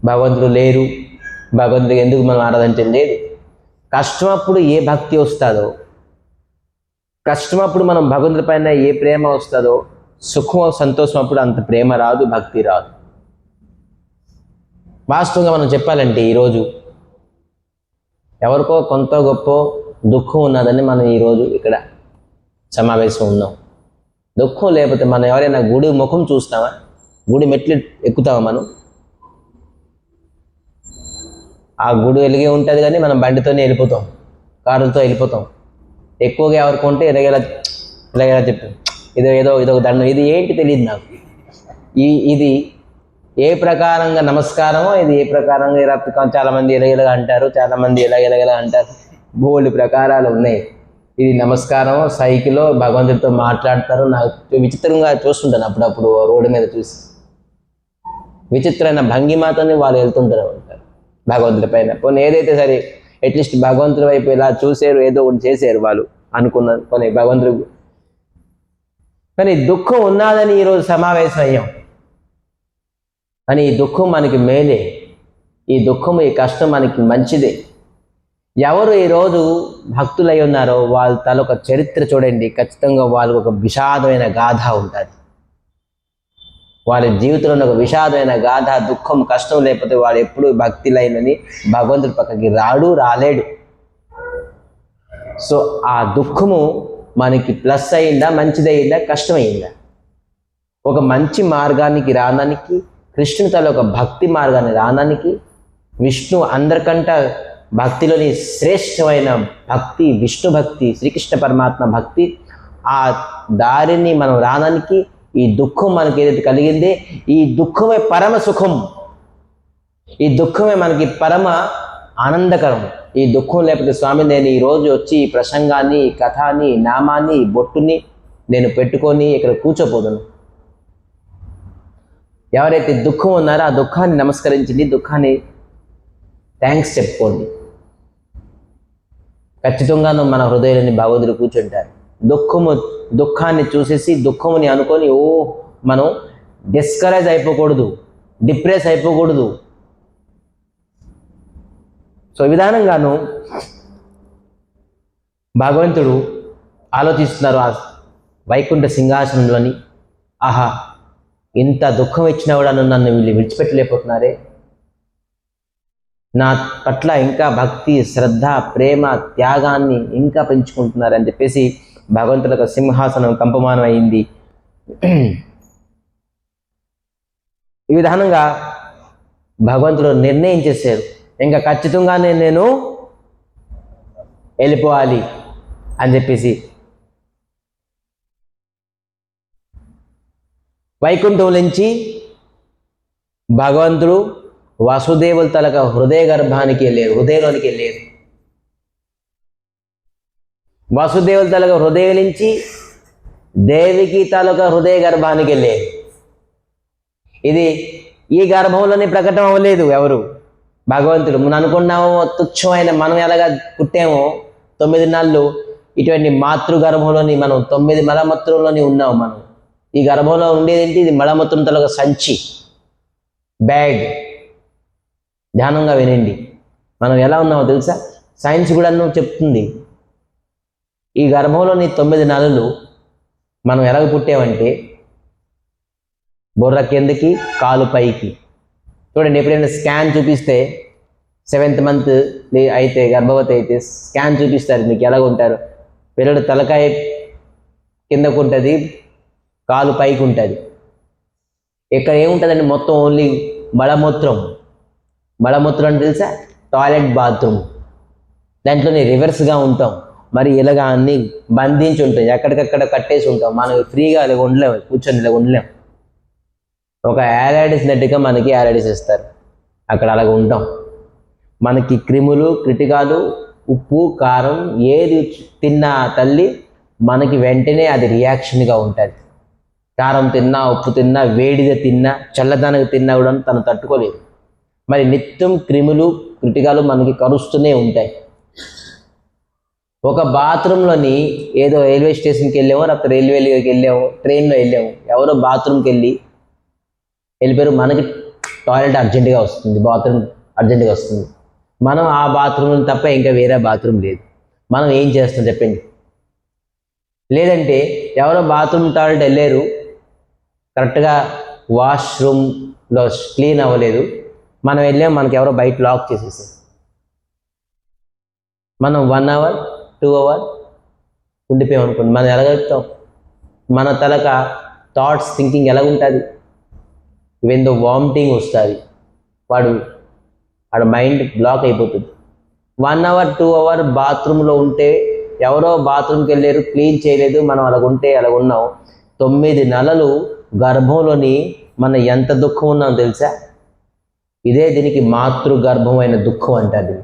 భగవంతుడు లేరు, భగవంతుడికి ఎందుకు మనం ఆరాధించడం లేదు. కష్టం అప్పుడు ఏ భక్తి వస్తుందో, కష్టం అప్పుడు మనం భగవంతుడి పైన ఏ ప్రేమ వస్తుందో, సుఖం సంతోషం అప్పుడు అంత ప్రేమ రాదు, భక్తి రాదు. వాస్తవంగా మనం చెప్పాలంటే ఈరోజు ఎవరికో కొంత గొప్ప దుఃఖం ఉన్నదని మనం ఈరోజు ఇక్కడ సమావేశం ఉన్నాం. దుఃఖం లేకపోతే మనం ఎవరైనా గుడి ముఖం చూస్తామా, గుడి మెట్లు ఎక్కుతామా? మనం ఆ గుడి వెలిగే ఉంటుంది కానీ మనం బండితోనే వెళ్ళిపోతాం, కారులతో వెళ్ళిపోతాం. ఎక్కువగా ఎవరికి ఉంటే ఇలాగేలా చెప్తాం, ఏదో ఒక దండం, ఇది ఏంటి తెలియదు నాకు. ఇది ఏ ప్రకారంగా నమస్కారమో, ఇది ఏ ప్రకారంగా చాలామంది ఇలాగ అంటారు, చాలామంది ఇలాగ అంటారు, బోల్డ్ ప్రకారాలు ఉన్నాయి. ఇది నమస్కారమో, సైకిలో భగవంతుడితో మాట్లాడతారు. నాకు విచిత్రంగా చూస్తుంటాను అప్పుడప్పుడు రోడ్డు మీద చూసి, విచిత్రమైన భంగిమాతోనే వాళ్ళు వెళ్తుంటారు అంటారు భగవంతుడి పైన. కొన్ని ఏదైతే సరే అట్లీస్ట్ భగవంతుడి వైపు ఇలా చూసారు, ఏదో ఒకటి చేశారు వాళ్ళు అనుకున్నారు కొన్ని భగవంతుడు. కానీ దుఃఖం ఉన్నదని ఈరోజు సమావేశం అయ్యాం. కానీ ఈ దుఃఖం మనకి మేలే, ఈ దుఃఖం, ఈ కష్టం మనకి మంచిదే. ఎవరు ఈరోజు భక్తులై ఉన్నారో వాళ్ళ తలొక చరిత్ర చూడండి, ఖచ్చితంగా వాళ్ళకు ఒక విషాదమైన గాథ ఉంటుంది. వాళ్ళ జీవితంలో ఒక విషాదమైన గాథ, దుఃఖం, కష్టం లేకపోతే వాడు ఎప్పుడు భక్తి లైనని భగవంతుడి పక్కకి రాలేడు. సో ఆ దుఃఖము మనకి ప్లస్ అయిందా, మంచిదయిందా, కష్టమైందా? ఒక మంచి మార్గానికి రావడానికి, కృష్ణుని తల ఒక భక్తి మార్గాన్ని రావడానికి, విష్ణు అందరికంటే భక్తిలోని శ్రేష్టమైన భక్తి విష్ణు భక్తి, శ్రీకృష్ణ పరమాత్మ భక్తి, ఆ దారిని మనం రావడానికి ఈ దుఃఖం మనకి ఏదైతే కలిగిందే, ఈ దుఃఖమే పరమ సుఖం, ఈ దుఃఖమే మనకి పరమ ఆనందకరం. ఈ దుఃఖం లేకపోతే స్వామి నేను ఈరోజు వచ్చి ఈ ప్రసంగాన్ని, ఈ కథాన్ని, ఈ నామాన్ని, ఈ బొట్టుని నేను పెట్టుకొని ఇక్కడ కూర్చోపోదును. ఎవరైతే దుఃఖం ఉన్నారో ఆ దుఃఖాన్ని నమస్కరించండి, దుఃఖాన్ని థ్యాంక్స్ చెప్పుకోండి. ఖచ్చితంగాను మన హృదయాన్ని భగవంతుడు కూర్చుంటారు. దుఃఖాన్ని చూసేసి దుఃఖముని అనుకొని మనం డిస్కరేజ్ అయిపోకూడదు, డిప్రెస్ అయిపోకూడదు. సో ఈ విధానంగాను భగవంతుడు ఆలోచిస్తున్నారు ఆ వైకుంఠ సింహాసనంలోని. ఆహా, ఇంత దుఃఖం ఇచ్చినా కూడా నన్ను వీళ్ళు విడిచిపెట్టలేకపోతున్నారే, నా పట్ల ఇంకా భక్తి, శ్రద్ధ, ప్రేమ, త్యాగాన్ని ఇంకా పెంచుకుంటున్నారని చెప్పేసి భగవంతులకు సింహాసనం కంపమానం అయింది. ఈ విధానంగా భగవంతుడు నిర్ణయం చేశారు, ఇంకా ఖచ్చితంగానే నేను వెళ్ళిపోవాలి అని చెప్పేసి. వైకుంఠం నుంచి భగవంతుడు వాసుదేవుల తలక హృదయ గర్భానికి వెళ్ళారు, హృదయంలోనికి వెళ్ళారు. వాసుదేవుల తలక హృదయం నుంచి దేవికి తాలూకా హృదయ గర్భానికి వెళ్ళారు. ఇది ఈ గర్భంలోనే ప్రకటన అవ్వలేదు ఎవరు, భగవంతుడు. మనం అనుకున్నామో తుచ్చమైన మనం ఎలాగా పుట్టామో 9 నెలలు ఇటువంటి మాతృగర్భంలోని మనం 9 మలమూత్రంలోని ఉన్నాం. మనం ఈ గర్భంలో ఉండేదేంటి, ఇది మలమూత్రం తలక సంచి, బ్యాగ్. ధ్యానంగా వినండి, మనం ఎలా ఉన్నామో తెలుసా? సైన్స్ కూడా చెప్తుంది. ఈ గర్భంలోని 9 నెలలు మనం ఎలాగ పుట్టామంటే బుర్ర కిందకి, కాలు పైకి. చూడండి, ఎప్పుడైనా స్కాన్ చూపిస్తే 7th మంత్ అయితే, గర్భవతి అయితే స్కాన్ చూపిస్తారు, మీకు ఎలాగ ఉంటారు. పిల్లడు తలకాయ కిందకు ఉంటుంది, కాలు పైకి ఉంటుంది. ఇక్కడ ఏముంటుందండి, మొత్తం ఓన్లీ మలమూత్రం. మలమూత్రం అంటే తెలుసా? Toilet, bathroom. దాంట్లోనే రివర్స్గా ఉంటాం. మరి ఇలాగా అన్ని బంధించి ఉంటాయి, ఎక్కడికక్కడ కట్టేసి ఉంటాం. మనం ఫ్రీగా ఇలా ఉండలేము, కూర్చొని ఇలా ఉండలేము. ఒక యాలైడిస్ నెట్గా మనకి యాలైడిస్ ఇస్తారు, అక్కడ అలాగ ఉంటాం. మనకి క్రిములు, కీటకాలు, ఉప్పు, కారం ఏది తిన్నా తల్లి మనకి వెంటనే అది రియాక్షన్గా ఉంటుంది. కారం తిన్నా, ఉప్పు తిన్నా, వేడిగా తిన్నా, చల్లదనగా తిన్నా కూడా తను తట్టుకోలేదు. మరి నిత్యం క్రిములు, కీటకాలు మనకి కరుస్తూనే ఉంటాయి. ఒక బాత్రూంలోని ఏదో రైల్వే స్టేషన్కి వెళ్ళామో, లేకపోతే రైల్వేకి వెళ్ళాము, ట్రైన్లో వెళ్ళాము, ఎవరో బాత్రూమ్కి వెళ్ళిపోయారు. మనకి టాయిలెట్ అర్జెంటుగా వస్తుంది, బాత్రూమ్ అర్జెంటుగా వస్తుంది. మనం ఆ బాత్రూమ్ తప్ప ఇంకా వేరే బాత్రూమ్ లేదు. మనం ఏం చేస్తాం చెప్పండి? లేదంటే ఎవరో బాత్రూమ్ టాయిలెట్ వెళ్ళారు, కరెక్ట్గా వాష్రూమ్లో క్లీన్ అవ్వలేదు, మనం వెళ్ళాం, మనకి ఎవరో బయట లాక్ చేసేసారు. మనం 1 hour 2 hour ఉండిపోయాం అనుకోండి, మనం ఎలాగలుగుతాం? మన తలక థాట్స్, థింకింగ్ ఎలాగుంటుంది? ఈవెన్ దో వామిటింగ్ వస్తుంది, వాడు మైండ్ బ్లాక్ అయిపోతుంది. 1 hour 2 hour బాత్రూంలో ఉంటే, ఎవరో బాత్రూమ్కి వెళ్ళారు, క్లీన్ చేయలేదు, మనం అలాగుంటే అలాగున్నాం. 9 నెలలు గర్భంలోని మన ఎంత దుఃఖం ఉన్నాం తెలుసా? ఇదే దీనికి మాతృగర్భమైన దుఃఖం అంటారు.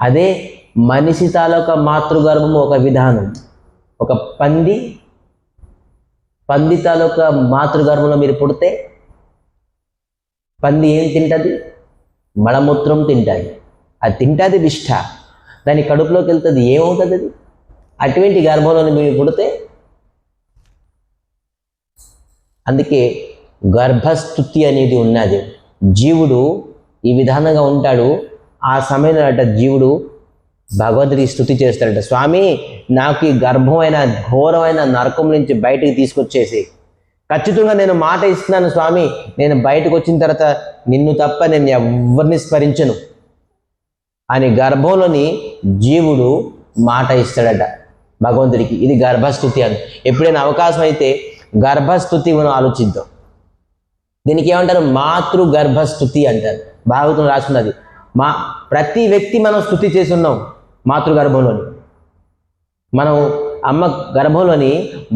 అదే మనిషి తాలూకా మాతృగర్భము ఒక విధానం. ఒక పంది తాలూకా మాతృగర్భంలో మీరు పుడితే, పంది ఏం తింటుంది? మలమూత్రం తింటుంది. అది తింటుంది విష్ఠ, దాని కడుపులోకి వెళ్తుంది, ఏమవుతుంది అది? అటువంటి గర్భంలో మీరు పుడితే, అందుకే గర్భస్థుతి అనేది ఉన్నది. జీవుడు ఈ విధానంగా ఉంటాడు. ఆ సమయంలో అట జీవుడు భగవంతుడికి స్తుతి చేస్తాడట, స్వామి నాకు ఈ గర్భమైన ఘోరమైన నరకం నుంచి బయటికి తీసుకొచ్చేసి, ఖచ్చితంగా నేను మాట ఇస్తున్నాను స్వామి, నేను బయటకు వచ్చిన తర్వాత నిన్ను తప్ప నేను ఎవరిని స్మరించను అని గర్భంలోని జీవుడు మాట ఇస్తాడట భగవంతుడికి. ఇది గర్భస్థుతి అని. ఎప్పుడైనా అవకాశం అయితే గర్భస్థుతి మనం ఆలోచిద్దాం. దీనికి ఏమంటారు? మాతృ గర్భస్థుతి అంటారు. భాగవతం రాసుకున్నది. ప్రతి వ్యక్తి మనం స్తుతి చేసి ఉన్నాం మాతృగర్భంలోని. మనం అమ్మ గర్భంలోని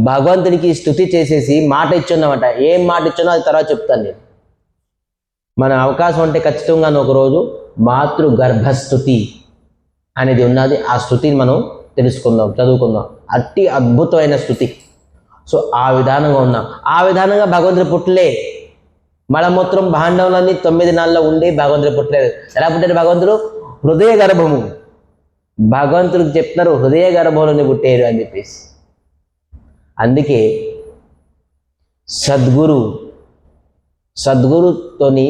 భగవంతుడికి స్తుతి చేసేసి మాట ఇచ్చున్నామట. ఏం మాట ఇచ్చున్నా అది తర్వాత చెప్తాను నేను. మన అవకాశం ఉంటే ఖచ్చితంగా ఒకరోజు మాతృగర్భస్థుతి అనేది ఉన్నది. ఆ స్థుతిని మనం తెలుసుకుందాం, చదువుకుందాం. అట్టి అద్భుతమైన స్థుతి. సో ఆ విధానంగా ఉన్నాం. ఆ విధానంగా భగవంతుడు పుట్టలే. మలమూత్రం భాండంలన్నీ 9 నెలల్లో ఉండి భగవంతుడు పుట్టలేదు. ఎలా పుట్టాడు భగవంతుడు? హృదయ గర్భము. భగవంతుడికి చెప్తున్నారు హృదయ గర్భంలోనే పుట్టారు అని చెప్పేసి. అందుకే సద్గురుతోని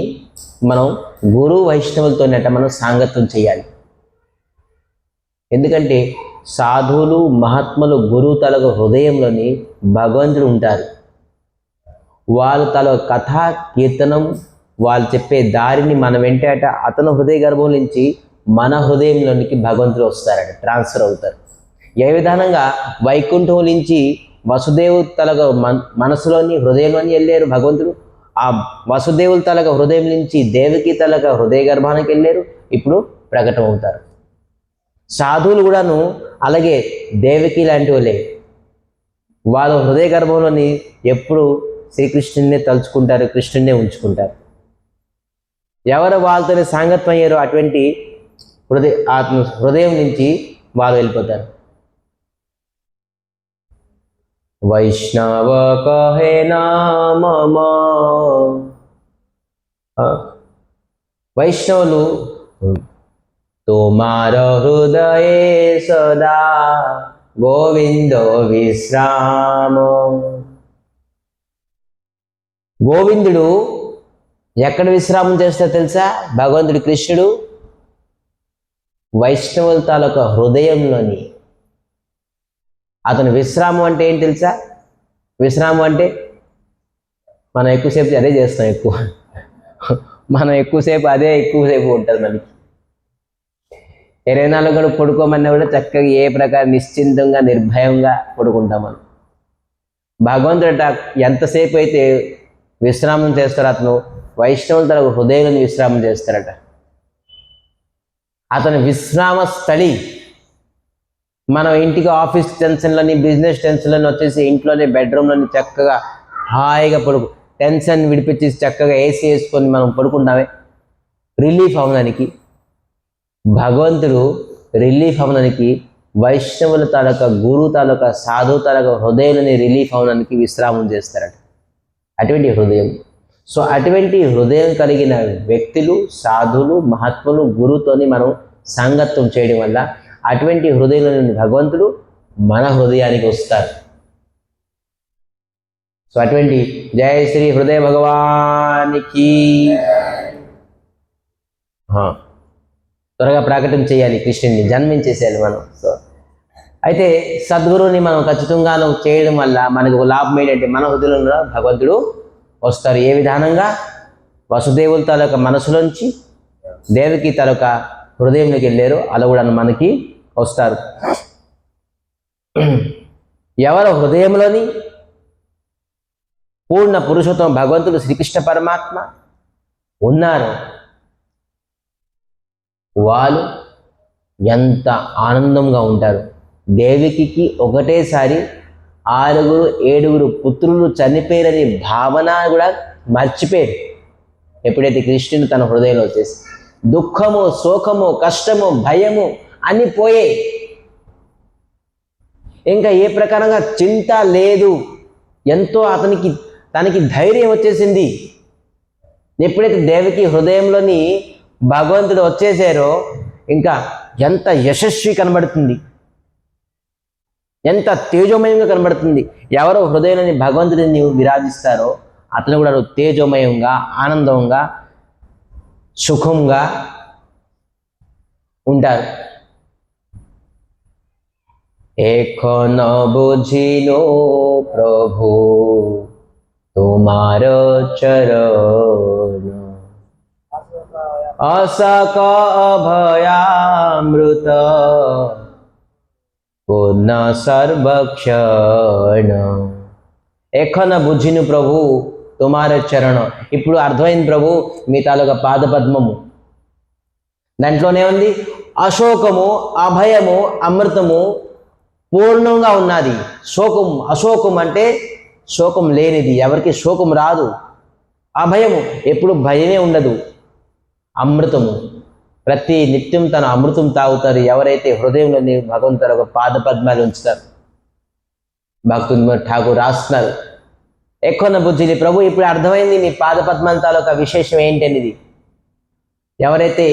మనం గురు వైష్ణవులతోనట మనం సాంగత్యం చేయాలి. ఎందుకంటే సాధువులు మహాత్ములు గురువు తలకు హృదయంలోని భగవంతుడు ఉంటారు. వాళ్ళ తల కథ కీర్తనం వాళ్ళు చెప్పే దారిని మనం వెంటేట అతను హృదయ గర్భం నుంచి మన హృదయంలోనికి భగవంతుడు వస్తారట, ట్రాన్స్ఫర్ అవుతారు. ఏ విధానంగా వైకుంఠం నుంచి వసుదేవు తలగ మనసులోని హృదయంలోని వెళ్ళారు భగవంతుడు. ఆ వసుదేవుల తలగ హృదయం నుంచి దేవకి తలగ హృదయ గర్భానికి వెళ్ళారు. ఇప్పుడు ప్రకటన అవుతారు. సాధువులు కూడాను అలాగే దేవకి లాంటి వాళ్ళే. వాళ్ళ హృదయ గర్భంలోని ఎప్పుడు శ్రీకృష్ణుడినే తలుచుకుంటారు, కృష్ణుడినే ఉంచుకుంటారు. ఎవరు వాళ్ళతోనే సాంగత్యం అయ్యారో అటువంటి హృదయం నుంచి వాళ్ళు వెళ్ళిపోతారు. వైష్ణవ కహే నామ, వైష్ణవులు తోమార హృదయే సదా గోవిందో విశ్రామ. గోవిందుడు ఎక్కడ విశ్రామం చేస్తారో తెలుసా? భగవంతుడు కృష్ణుడు వైష్ణవుల తాలూకా హృదయంలోని. అతను విశ్రామం అంటే ఏంటి తెలుసా? విశ్రామం అంటే మనం ఎక్కువసేపు అదే చేస్తాం. మనం ఎక్కువసేపు ఉంటుంది మనకి. 24 గంటలు పడుకోమన్నా కూడా చక్కగా ఏ ప్రకారం నిశ్చింతంగా నిర్భయంగా పడుకుంటాం మనం. భగవంతుడట ఎంతసేపు అయితే విశ్రామం చేస్తారో అతను వైష్ణవుల తన హృదయంలో విశ్రామం చేస్తారట. అతని విశ్రామ స్థలి. మనం ఇంటికి ఆఫీస్ టెన్షన్లని బిజినెస్ టెన్షన్లని వచ్చేసి ఇంట్లోనే బెడ్రూమ్లోని చక్కగా హాయిగా టెన్షన్ విడిపించేసి చక్కగా ఏసీ వేసుకొని మనం పడుకుంటామే రిలీఫ్ అవడానికి. భగవంతుడు రిలీఫ్ అవడానికి వైష్ణవుల తాలూకా గురువు తాలూకా సాధువు తాలూకా హృదయంలోని రిలీఫ్ అవడానికి విశ్రామం చేస్తారట. అటువంటి హృదయం. సో అటువంటి హృదయం కలిగిన వ్యక్తులు, సాధువులు, మహాత్ములు గురువుతోని మనం సాంగత్యం చేయడం వల్ల అటువంటి హృదయంలోని భగవంతుడు మన హృదయానికి వస్తారు. సో అటువంటి జయ శ్రీ హృదయ భగవానికి త్వరగా ప్రకటన చేయాలి. కృష్ణుడిని జన్మించేసేయాలి మనం. సో అయితే సద్గురువుని మనం ఖచ్చితంగా చేయడం వల్ల మనకు లాభం ఏంటంటే మన హృదయంలో భగవంతుడు వస్తారు. ఏ విధానంగా? వసుదేవుల తాలూకా మనసులోంచి దేవకి తాలూకా హృదయంలోకి వెళ్ళారు, అలా కూడా మనకి వస్తారు. ఎవరు హృదయంలోని పూర్ణ పురుషోత్తమ భగవంతుడు శ్రీకృష్ణ పరమాత్మ ఉన్నారు, వాళ్ళు ఎంత ఆనందంగా ఉంటారు. దేవికి ఒకటేసారి 6-7 పుత్రులు చనిపోయారని భావన కూడా మర్చిపోయారు. ఎప్పుడైతే కృష్ణుడు తన హృదయంలో వచ్చేసి దుఃఖము, శోకము, కష్టము, భయము అన్నీ పోయాయి. ఇంకా ఏ ప్రకారంగా చింత లేదు. ఎంతో తనకి ధైర్యం వచ్చేసింది. ఎప్పుడైతే దేవికి హృదయంలోని భగవంతుడు వచ్చేసారో ఇంకా ఎంత యశస్వి కనబడుతుంది, ఎంత తేజోమయంగా కనబడుతుంది. ఎవరో హృదయంలోని భగవంతుడిని విరాజిస్తారో అతను కూడా తేజోమయంగా, ఆనందంగా, సుఖంగా ఉంటారు. এখনো বুঝিনো প্রভু তোমার চরণ, অসক অভয়ামৃত పూర్ణ సర్వక్షణ. ఎఖన బుజ్జిను ప్రభు తుమార చరణం. ఇప్పుడు అర్థమైంది ప్రభు మీ తాలూకా పాదపద్మము. దాంట్లోనే ఉంది అశోకము, అభయము, అమృతము పూర్ణంగా ఉన్నది. అశోకం అంటే శోకం లేనిది, ఎవరికి శోకం రాదు. అభయము ఎప్పుడు భయమే ఉండదు. అమృతము ప్రతి నిత్యం తన అమృతం తాగుతారు ఎవరైతే హృదయంలోని భగవంతుడు ఒక పాద పద్మాలు ఉంచుతారు. భక్తులు ఠాకూర్ రాస్తున్నారు, ఎక్కువ బుజ్జిని ప్రభు ఇప్పుడు అర్థమైంది నీ పాద పద్మాల తాలూకా విశేషం ఏంటి అనేది. ఎవరైతే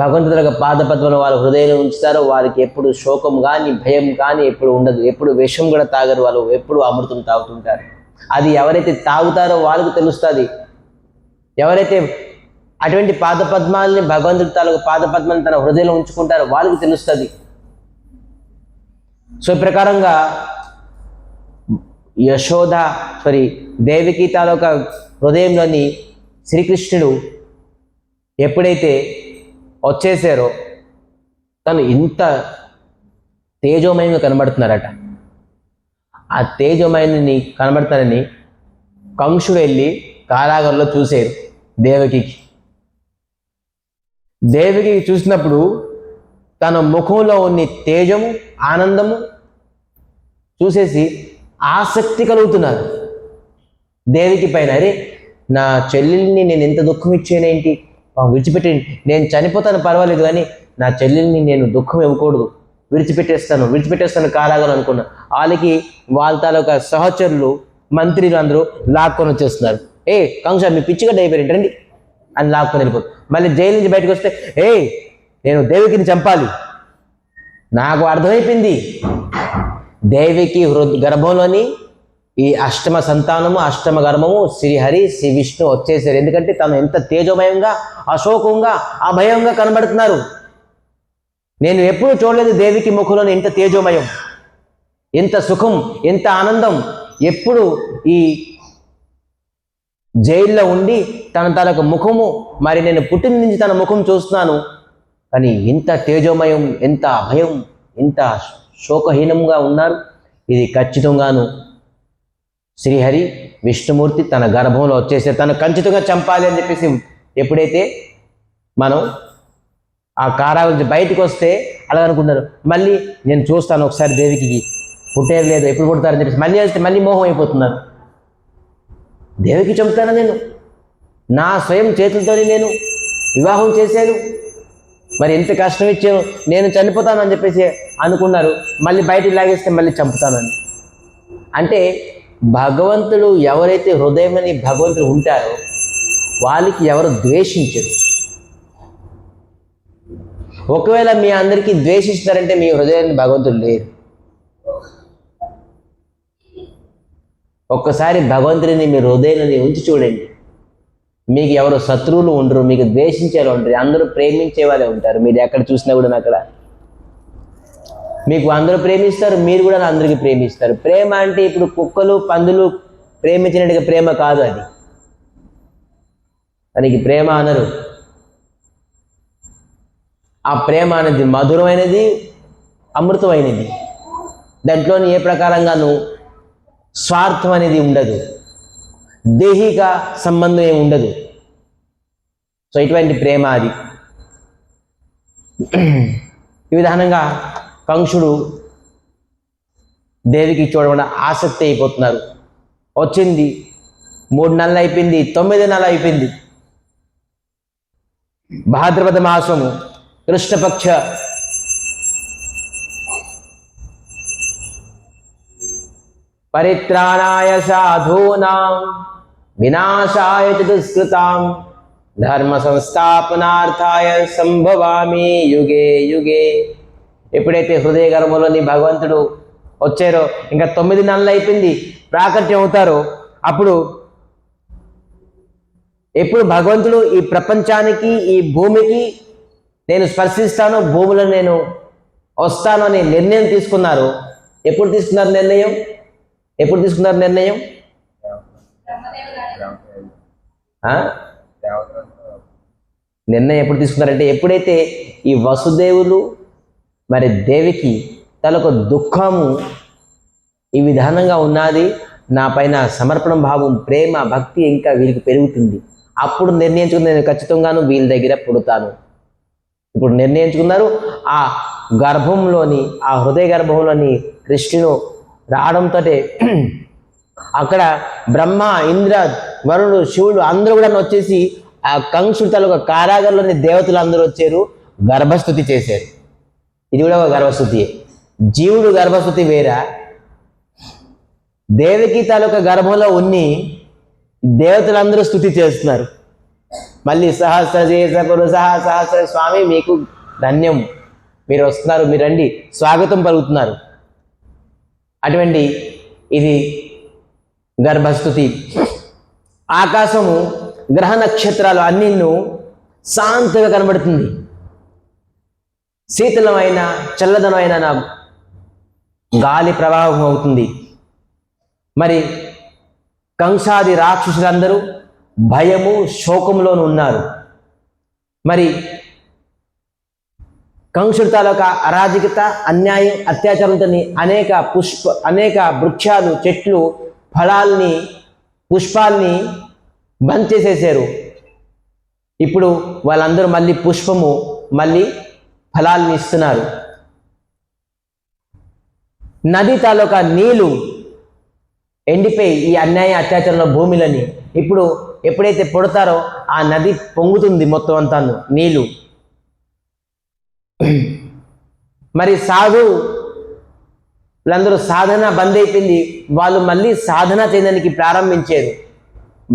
భగవంతుడి యొక్క పాద పద్మను వాళ్ళ హృదయంలో ఉంచుతారో వారికి ఎప్పుడు శోకం కానీ భయం కానీ ఎప్పుడు ఉండదు. ఎప్పుడు విషం కూడా తాగరు, వాళ్ళు ఎప్పుడు అమృతం తాగుతుంటారు. అది ఎవరైతే తాగుతారో వాళ్ళకు తెలుస్తుంది. ఎవరైతే అటువంటి పాద పద్మాలని భగవంతుడి తాలూకు పాద పద్మాలను తన హృదయంలో ఉంచుకుంటారో వాళ్ళకి తెలుస్తుంది. సో ఈ ప్రకారంగా దేవికి తాలూకా హృదయంలోని శ్రీకృష్ణుడు ఎప్పుడైతే వచ్చేసారో తను ఇంత తేజోమయంగా కనబడుతున్నారట. ఆ తేజోమయాన్ని కనబడతానని కంసుడు వెళ్ళి కారాగారంలో చూశారు దేవికి చూసినప్పుడు తన ముఖంలో ఉన్న తేజము ఆనందము చూసేసి ఆసక్తి కలుగుతున్నారు దేవికి పైన. అరే నా చెల్లెల్ని నేను ఎంత దుఃఖం ఇచ్చానేంటి, విడిచిపెట్టండి, నేను చనిపోతాను పర్వాలేదు కానీ నా చెల్లెల్ని నేను దుఃఖం ఇవ్వకూడదు, విడిచిపెట్టేస్తాను కారాగారం అనుకున్నా. వాళ్ళకి వాళ్ళ తాలూకా సహచరులు మంత్రులు అందరూ లాక్కొని వచ్చేస్తున్నారు. కంస మీ పిచ్చిగా అయిపోయారు రండి అని లాక్కొని వెళ్ళిపోతుంది. మళ్ళీ జైలు నుంచి బయటకు వస్తే నేను దేవికిని చంపాలి, నాకు అర్థమైపోయింది దేవికి గర్భంలోని ఈ అష్టమ సంతానము అష్టమ గర్భము శ్రీహరి శ్రీ విష్ణు వచ్చేసారు. ఎందుకంటే తను ఎంత తేజోమయంగా అశోకంగా అభయంగా కనబడుతున్నారు. నేను ఎప్పుడూ చూడలేదు దేవికి ముఖంలోని ఎంత తేజోమయం, ఎంత సుఖం, ఎంత ఆనందం. ఎప్పుడు ఈ జైల్లో ఉండి తన ముఖము మరి నేను పుట్టిన నుంచి తన ముఖం చూస్తున్నాను కానీ ఇంత తేజోమయం, ఎంత అభయం, ఇంత శోకహీనంగా ఉన్నారు. ఇది ఖచ్చితంగాను శ్రీహరి విష్ణుమూర్తి తన గర్భంలో వచ్చేసారు, తను ఖచ్చితంగా చంపాలి అని చెప్పేసి ఎప్పుడైతే మనం ఆ కారాల నుంచి బయటకు వస్తే అలా అనుకుంటున్నారు. మళ్ళీ నేను చూస్తాను ఒకసారి దేవికి పుట్టేది లేదు, ఎప్పుడు పుడతారని చెప్పేసి మళ్ళీ వెళ్తే మళ్ళీ మోహం అయిపోతున్నారు. దేవికి చంపుతాను, నేను నా స్వయం చేతులతోనే నేను వివాహం చేశాను, మరి ఎంత కష్టం ఇచ్చాను, నేను చనిపోతాను అని చెప్పేసి అనుకున్నారు. మళ్ళీ బయటికి లాగేస్తే మళ్ళీ చంపుతానని. అంటే భగవంతుడు ఎవరైతే హృదయమని భగవంతుడు ఉంటారో వాళ్ళకి ఎవరు ద్వేషించరు. ఒకవేళ మీ అందరికీ ద్వేషిస్తారంటే మీ హృదయాన్ని భగవంతుడు లేరు. ఒక్కసారి భగవంతుడిని మీ హృదయాన్ని ఉంచి చూడండి, మీకు ఎవరు శత్రువులు ఉండరు, మీకు ద్వేషించేవాళ్ళు ఉండరు, అందరూ ప్రేమించే వాళ్ళే ఉంటారు. మీరు ఎక్కడ చూసినా కూడా అక్కడ మీకు అందరూ ప్రేమిస్తారు, మీరు కూడా అందరికీ ప్రేమిస్తారు. ప్రేమ అంటే ఇప్పుడు కుక్కలు పందులు ప్రేమించినట్టుగా ప్రేమ కాదు, అది దానికి ప్రేమ అనరు. ఆ ప్రేమ అనేది మధురమైనది, అమృతమైనది. దాంట్లోని ఏ ప్రకారంగానూ స్వార్థం అనేది ఉండదు, దేహిక సంబంధం ఏమి ఉండదు. సో ఇటువంటి ప్రేమ అది. ఈ విధానంగా కంసుడు దేవికి చూడకుండా ఆసక్తి అయిపోతున్నారు. వచ్చింది 3 నెలలు అయిపోయింది, 9 నెలలు అయిపోయింది. భాద్రపద మాసము కృష్ణపక్ష పరిత్రాణాయ సాధూనాం వినాశాయ చ దుష్కృతాం ధర్మ సంస్థాపనార్థాయ సంభవామి యుగే యుగే. ఎప్పుడైతే హృదయ గర్భంలోని భగవంతుడు వచ్చారో ఇంకా 9 నెలలు అయిపోయింది, ప్రాకట్యం అవుతారో అప్పుడు ఎప్పుడు భగవంతుడు ఈ ప్రపంచానికి ఈ భూమికి నేను స్పర్శిస్తాను, భూమిలో నేను వస్తాను అనే నిర్ణయం తీసుకున్నారు. ఎప్పుడు తీసుకున్నారు నిర్ణయం? నిర్ణయం ఎప్పుడు తీసుకున్నారంటే ఎప్పుడైతే ఈ వసుదేవులు మరి దేవికి తనకు దుఃఖము ఈ విధానంగా ఉన్నది, నా పైన సమర్పణ భావం, ప్రేమ, భక్తి ఇంకా వీరికి పెరుగుతుంది. అప్పుడు నిర్ణయించుకుని నేను ఖచ్చితంగాను వీళ్ళ దగ్గర పుడతాను. ఇప్పుడు నిర్ణయించుకున్నారు. ఆ గర్భంలోని ఆ హృదయ గర్భంలోని కృష్ణుడు రావడంతో అక్కడ బ్రహ్మ, ఇంద్ర, వరుడు, శివుడు అందరూ కూడా వచ్చేసి ఆ కంసుడు తాలూకా కారాగారంలోని దేవతలు అందరూ వచ్చారు. గర్భస్థుతి చేశారు. ఇది కూడా ఒక గర్భస్థుతియే. జీవుడు గర్భస్థుతి వేరా. దేవకి తాలూకా గర్భంలో ఉన్ని దేవతలందరూ స్తుతి చేస్తున్నారు. మళ్ళీ సహస్ర చేసకులు సహస్ర స్వామి మీకు ధన్యం, మీరు వస్తున్నారు, మీరు రండి, స్వాగతం పలుకుతున్నారు. అటువంటి ఇది గర్భస్థుతి. ఆకాశము గ్రహ నక్షత్రాలు అన్నిన్ను శాంతంగా కనబడుతుంది. శీతలమైన చల్లదనమైన గాలి ప్రవాహం అవుతుంది. మరి కంసాది రాక్షసులందరూ భయము శోకంలోనూ ఉన్నారు. మరి కంసుడి తాలూకా అరాజకత, అన్యాయం, అత్యాచారంతో అనేక వృక్షాలు, చెట్లు, ఫలాల్ని, పుష్పాల్ని బంద్ చేసేసారు. ఇప్పుడు వాళ్ళందరూ మళ్ళీ పుష్పము, మళ్ళీ ఫలాల్ని ఇస్తున్నారు. నది తాలూకా నీళ్లు ఎండిపోయి ఈ అన్యాయ అత్యాచారంలో భూమిలని ఇప్పుడు ఎప్పుడైతే పుడతారో ఆ నది పొంగుతుంది మొత్తం అంతా నీళ్లు. మరి వీళ్ళందరూ సాధన బంద్ అయిపోయింది. వాళ్ళు మళ్ళీ సాధన చేయడానికి ప్రారంభించారు.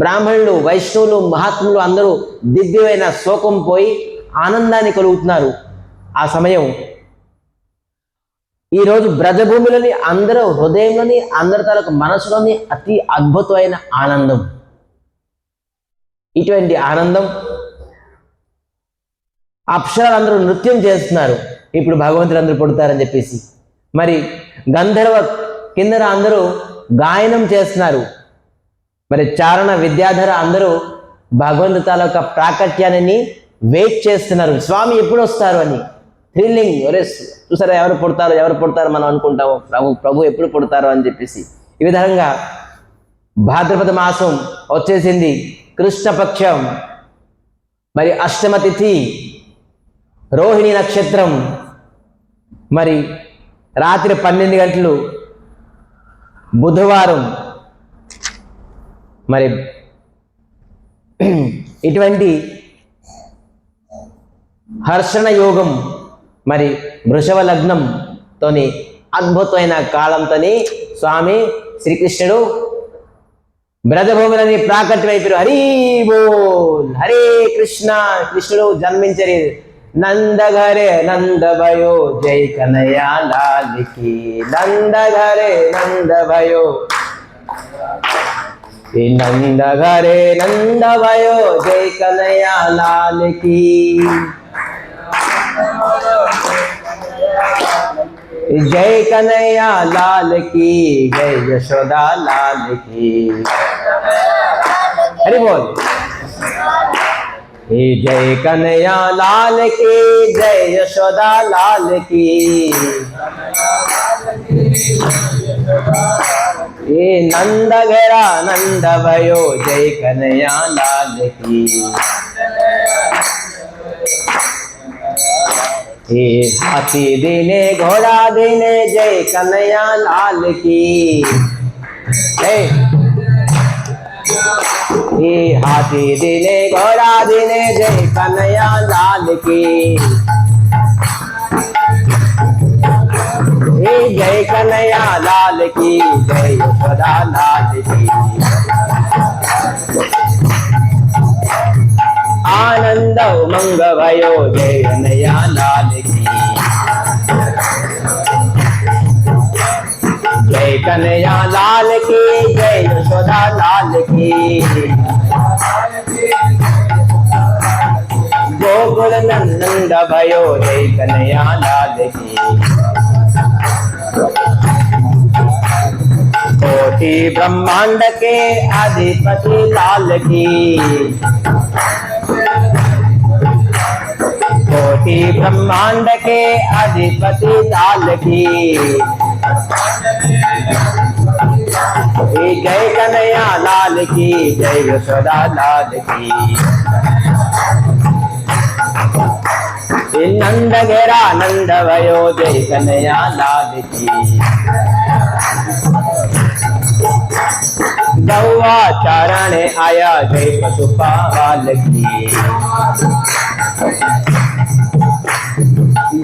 బ్రాహ్మణులు, వైష్ణవులు, మహాత్ములు అందరూ దివ్యమైన శోకం పోయి ఆనందాన్ని కలుగుతున్నారు. ఆ సమయం ఈరోజు బ్రజభూమిలోని అందరూ హృదయంలోని, అందరి తాలూకు మనసులోని అతి అద్భుతమైన ఆనందం. ఇటువంటి ఆనందం అప్సరాలందరూ నృత్యం చేస్తున్నారు. ఇప్పుడు భగవంతుడు అందరూ పుడతారని చెప్పేసి. మరి గంధర్వ కిందర అందరూ గాయనం చేస్తున్నారు. మరి చారణ విద్యాధర అందరూ భగవంతు తాలూకా ప్రాకట్యాన్ని వెయిట్ చేస్తున్నారు. స్వామి ఎప్పుడు వస్తారు అని. థ్రిల్లింగ్. చూసారా, ఎవరు పుడతారు మనం అనుకుంటాము. ప్రభు ఎప్పుడు పుడతారో అని చెప్పేసి. ఈ విధంగా భాద్రపద మాసం వచ్చేసింది, కృష్ణపక్షం. మరి అష్టమ తిథి, రోహిణి నక్షత్రం. మరి రాత్రి 12 గంటలు బుధవారం. మరి ఇటువంటి హర్షణ యోగం, మరి వృషభ లగ్నంతోని అద్భుతమైన కాలంతోని స్వామి శ్రీకృష్ణుడు బ్రజభూములని ప్రాకట్యమైపోయారు. హరి బోల్, హరే కృష్ణ. కృష్ణుడు జన్మించరు. నందఘరే నందభయో జై కనయ్యా లాలికి. నందఘరే నందభయో, నందఘరే నందభయో జై కనయ్యా లాలికి. జై కనయ్యా లాల్ की, जय यशोदा लाल की. हरि बोल. जय कन्हैया लाल की, जय यशोदा लाल की. ये नंद घेरा नंद भयो, जय कन्हैया लाल की. हाथी दिने घोड़ा दिने, जय कन्हैया लाल की. हाथी दिने घोड़ा दिने, जय कन्हैया लाल की. जय कन्हैया लाल की, जय यशोदा लाल की. आनंद उमंग भयो, जय कन्हैया लाल की. जय कन्हैया लाल की, जय यशोदा लाल की. गोकुल नंद भयो, जय कन्हैया लाल की. कोटि ब्रह्मांड के अधिपति लाल की. कोटि ब्रह्मांड के अधिपति लाल की. जय कन्हैया लाल की, जय यशोदा लाल की. नंद घेरा नंद भयो, जय कन्हैया लाल की. गौवा चारणे आया, जय पशुपाल की.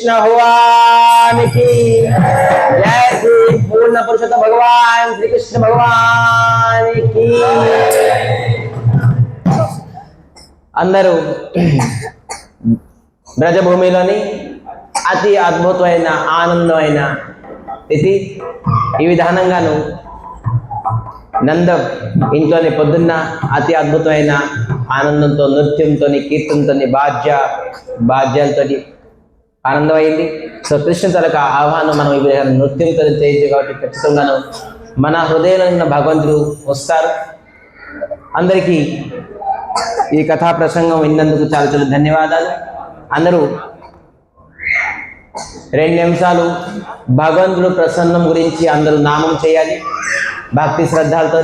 कृष्ण भगवान की जय। श्री पूर्ण पुरुषोत्तम भगवान श्री कृष्ण भगवान की। అందరూ బ్రజభూమిలోని అతి అద్భుతమైన ఆనందమైన ఇది ఈ విధానంగాను నంద ఇంట్లోని పొద్దున్న అతి అద్భుతమైన ఆనందంతో నృత్యంతో కీర్తనతో బాధ్యాలతో ఆనందమైంది. సో కృష్ణ తలక ఆహ్వానం మనం ఈ విధంగా నృత్యంతో చేయొచ్చు కాబట్టి ఖచ్చితంగాను మన హృదయంలో ఉన్న భగవంతుడు వస్తారు. అందరికీ ఈ కథా ప్రసంగం విన్నందుకు చాలా చాలా ధన్యవాదాలు. అందరూ 2 నిమిషాలు భగవంతుడు ప్రసన్నం గురించి అందరూ నామం చేయాలి భక్తి శ్రద్ధలతో.